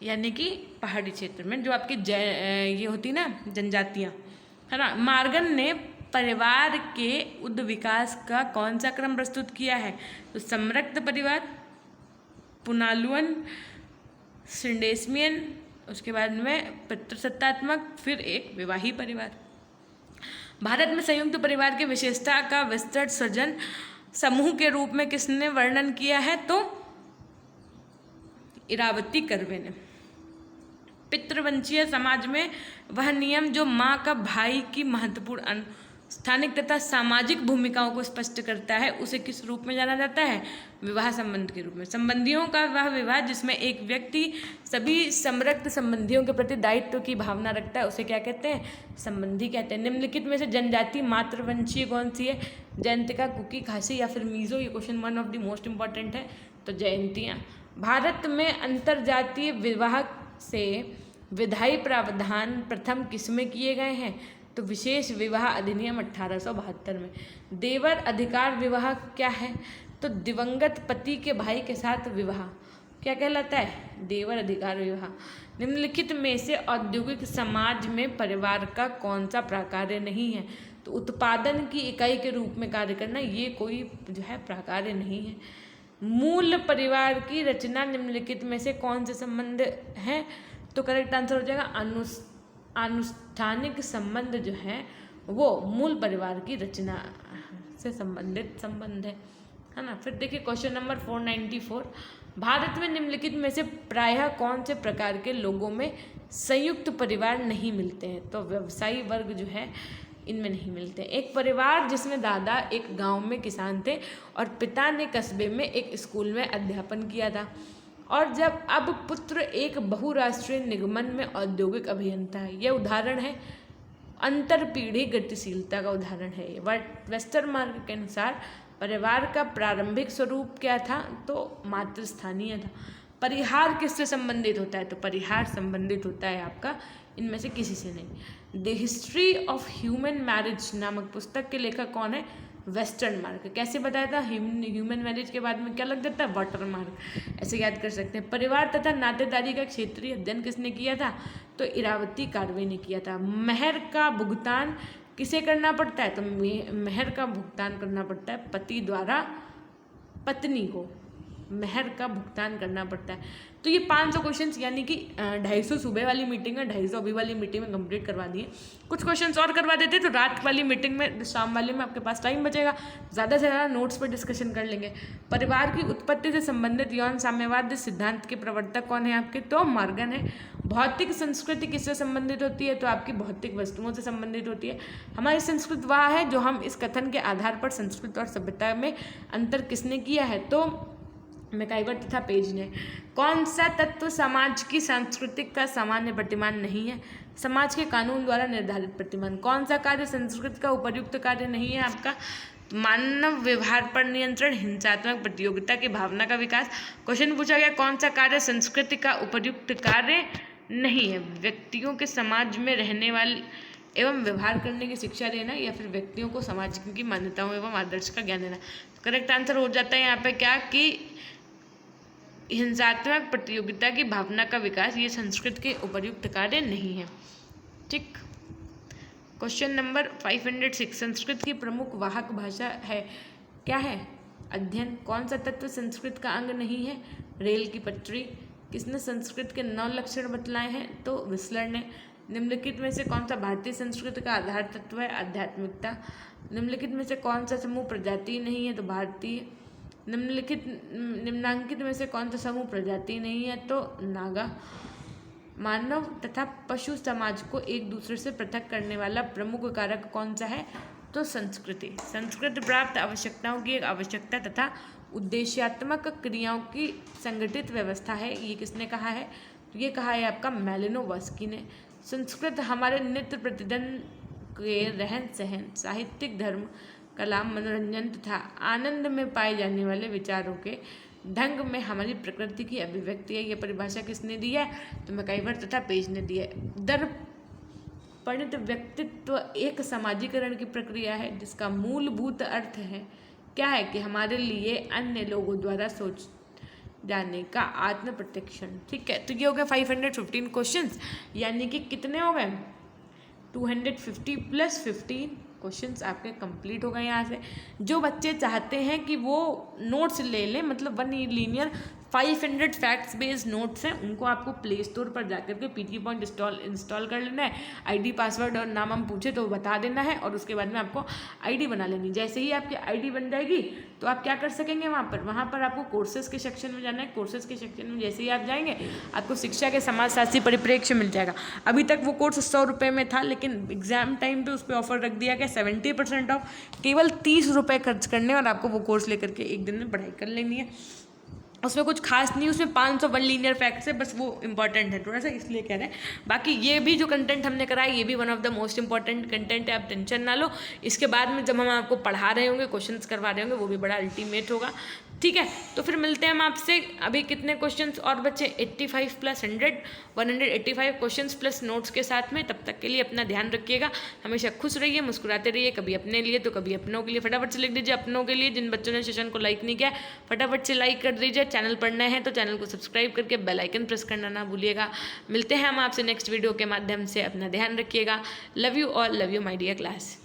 यानी कि पहाड़ी क्षेत्र में जो आपकी ये होती ना जनजातियाँ, है ना। मार्गन ने परिवार के उद विकास का कौन सा क्रम प्रस्तुत किया है? तो संरक्त परिवार, पुनालुअन, सिंडेस्मियन, उसके बाद में पितृसत्तात्मक, फिर एक विवाही परिवार। भारत में संयुक्त परिवार की विशेषता का विस्तृत सृजन समूह के रूप में किसने वर्णन किया है? तो इरावती कर्वे ने। पितृवंशीय समाज में वह नियम जो माँ का भाई की महत्वपूर्ण स्थानिक तथा सामाजिक भूमिकाओं को स्पष्ट करता है उसे किस रूप में जाना जाता है? विवाह संबंध के रूप में। संबंधियों का वह विवाह जिसमें एक व्यक्ति सभी समरक्त संबंधियों के प्रति दायित्व की भावना रखता है उसे क्या कहते हैं? संबंधी कहते हैं। निम्नलिखित में से जनजाति मातृवंशीय कौन सी है? जयंतिका, कुकी, खासी या फिर मीजो? ये question one of the most important है, तो जयंतियाँ। भारत में अंतरजातीय विवाह से विधायी प्रावधान प्रथम किसमें किए गए हैं? तो विशेष विवाह अधिनियम 1872 में। देवर अधिकार विवाह क्या है? तो दिवंगत पति के भाई के साथ विवाह क्या कहलाता है? देवर अधिकार विवाह। निम्नलिखित में से औद्योगिक समाज में परिवार का कौन सा प्रकार्य नहीं है? तो उत्पादन की इकाई के रूप में कार्य करना, ये कोई जो है प्रकार्य नहीं है। मूल परिवार की रचना निम्नलिखित में से कौन से संबंध है? तो करेक्ट आंसर हो जाएगा आनुष्ठानिक संबंध जो है वो मूल परिवार की रचना से संबंधित संबंध है ना। फिर देखिए क्वेश्चन नंबर 494, भारत में निम्नलिखित में से प्रायः कौन से प्रकार के लोगों में संयुक्त परिवार नहीं मिलते हैं? तो व्यवसायी वर्ग जो है इनमें नहीं मिलते। एक परिवार जिसमें दादा एक गांव में किसान थे और पिता ने कस्बे में एक स्कूल में अध्यापन किया था, और जब अब पुत्र एक बहुराष्ट्रीय निगमन में औद्योगिक अभियंता है। यह उदाहरण है अंतरपीढ़ी गतिशीलता का उदाहरण है। वेस्टरमार्क के अनुसार परिवार का प्रारंभिक स्वरूप क्या था? तो मातृस्थानीय था। परिहार किससे संबंधित होता है? तो परिहार संबंधित होता है आपका इनमें से किसी से नहीं। The history of human marriage नामक पुस्तक के लेखक कौन है? Western mark. कैसे बताया था? ह्यूमन मैरिज के बाद में क्या लग जाता है? Water mark. ऐसे याद कर सकते हैं। परिवार तथा नातेदारी का क्षेत्रीय अध्ययन किसने किया था? तो इरावती कार्वे ने किया था। महर का भुगतान किसे करना पड़ता है? तो महर का भुगतान करना पड़ता है पति द्वारा पत्नी को महर का भुगतान करना पड़ता है। तो ये 500 क्वेश्चंस यानी कि 250 सुबह वाली मीटिंग में 250 अभी वाली मीटिंग में कंप्लीट करवा दिए। कुछ क्वेश्चंस और करवा देते तो रात वाली मीटिंग में, शाम वाले में आपके पास टाइम बचेगा, ज़्यादा से ज़्यादा नोट्स पर डिस्कशन कर लेंगे। परिवार की उत्पत्ति से संबंधित यौन साम्यवाद सिद्धांत के प्रवर्तक कौन है आपके? तो मॉर्गन है। भौतिक संस्कृति किससे संबंधित होती है? तो आपकी भौतिक वस्तुओं से संबंधित होती है। हमारी संस्कृत वह है जो हम इस कथन के आधार पर संस्कृत और सभ्यता में अंतर किसने किया है? तो मैकाइवर तथा पेज ने। कौन सा तत्व समाज की सांस्कृतिक का सामान्य प्रतिमान नहीं है? समाज के कानून द्वारा निर्धारित प्रतिमान। कौन सा कार्य संस्कृत का उपयुक्त कार्य नहीं है आपका? मानव व्यवहार पर नियंत्रण, हिंसात्मक प्रतियोगिता की भावना का विकास। क्वेश्चन पूछा गया कौन सा कार्य संस्कृति का उपयुक्त कार्य नहीं है? व्यक्तियों के समाज में रहने वाले एवं व्यवहार करने की शिक्षा देना, या फिर व्यक्तियों को समाज की मान्यताओं एवं आदर्श का ज्ञान देना। करेक्ट आंसर हो जाता है यहाँ पे क्या कि हिंसात्मक प्रतियोगिता की भावना का विकास। ये संस्कृत के उपयुक्त कार्य नहीं है। ठीक। क्वेश्चन नंबर 506, संस्कृत की प्रमुख वाहक भाषा है क्या है? अध्ययन। कौन सा तत्व संस्कृत का अंग नहीं है? रेल की पटरी। किसने संस्कृत के 9 लक्षण बतलाए हैं? तो विस्लर ने। निम्नलिखित में से कौन सा भारतीय संस्कृति का आधार तत्व है? आध्यात्मिकता। निम्नलिखित में से कौन सा समूह प्रजाति नहीं है? तो भारतीय। निम्नांकित में से कौन सा समूह प्रजाति नहीं है? तो नागा। मानव तथा पशु समाज को एक दूसरे से पृथक करने वाला प्रमुख कारक कौन सा है? तो संस्कृति। संस्कृत प्राप्त आवश्यकताओं की एक आवश्यकता तथा उद्देश्यात्मक क्रियाओं की संगठित व्यवस्था है। ये किसने कहा है? तो ये कहा है आपका मैलिनोवस्की ने। संस्कृत हमारे नित्य प्रतिदिन के रहन सहन, साहित्यिक, धर्म, कला, मनोरंजन तथा आनंद में पाए जाने वाले विचारों के ढंग में हमारी प्रकृति की अभिव्यक्ति है। यह परिभाषा किसने दी है? तो मैकाइवर तथा पेज ने दी है। दर्पणित व्यक्तित्व एक समाजीकरण की प्रक्रिया है जिसका मूलभूत अर्थ है क्या है? कि हमारे लिए अन्य लोगों द्वारा सोच जाने का आत्म प्रत्यक्षण। ठीक है, तो ये हो गया 515 क्वेश्चंस, यानी कि कितने हो गए? 250 + 15 क्वेश्चंस आपके कंप्लीट हो गए। यहाँ से जो बच्चे चाहते हैं कि वो नोट्स ले लें, मतलब 1 लीनियर 500 फैक्ट्स बेस्ड नोट्स हैं, उनको आपको प्ले स्टोर पर जाकर के पीजी पॉइंट इंस्टॉल कर लेना है। आईडी पासवर्ड और नाम हम पूछे तो बता देना है, और उसके बाद में आपको आईडी बना लेनी। जैसे ही आपकी आईडी बन जाएगी तो आप क्या कर सकेंगे, वहाँ पर आपको कोर्सेज के सेक्शन में जाना है। कोर्सेज के सेक्शन में जैसे ही आप जाएंगे आपको शिक्षा के समाजशास्त्री परिप्रेक्ष्य मिल जाएगा। अभी तक वो कोर्स 100 रुपये में था, लेकिन एग्जाम टाइम पे उस पर ऑफर रख दिया गया 70% ऑफ, केवल 30 रुपये खर्च करने और आपको वो कोर्स लेकर के एक दिन में पढ़ाई कर लेनी है। उसमें कुछ खास नहीं, उसमें 501 लीनियर फैक्ट्स है, बस वो इंपॉर्टेंट है थोड़ा सा, इसलिए कह रहे हैं। बाकी ये भी जो कंटेंट हमने कराया ये भी one of the most important content है, आप टेंशन ना लो। इसके बाद में जब हम आपको पढ़ा रहे होंगे, क्वेश्चंस करवा रहे होंगे, वो भी बड़ा अल्टीमेट होगा। ठीक है, तो फिर मिलते हैं हम आपसे। अभी कितने क्वेश्चंस और बच्चे, 85 प्लस 100, 185 क्वेश्चंस प्लस नोट्स के साथ में। तब तक के लिए अपना ध्यान रखिएगा, हमेशा खुश रहिए, मुस्कुराते रहिए, कभी अपने लिए तो कभी अपनों के लिए। फटाफट से लिख दीजिए अपनों के लिए, जिन बच्चों ने सेशन को लाइक नहीं किया फटाफट से लाइक कर दीजिए। चैनल पर नए हैं तो चैनल को सब्सक्राइब करके बेल आइकन प्रेस करना ना भूलिएगा। मिलते हैं हम आपसे नेक्स्ट वीडियो के माध्यम से, अपना ध्यान रखिएगा। Love you all, love you my dear class.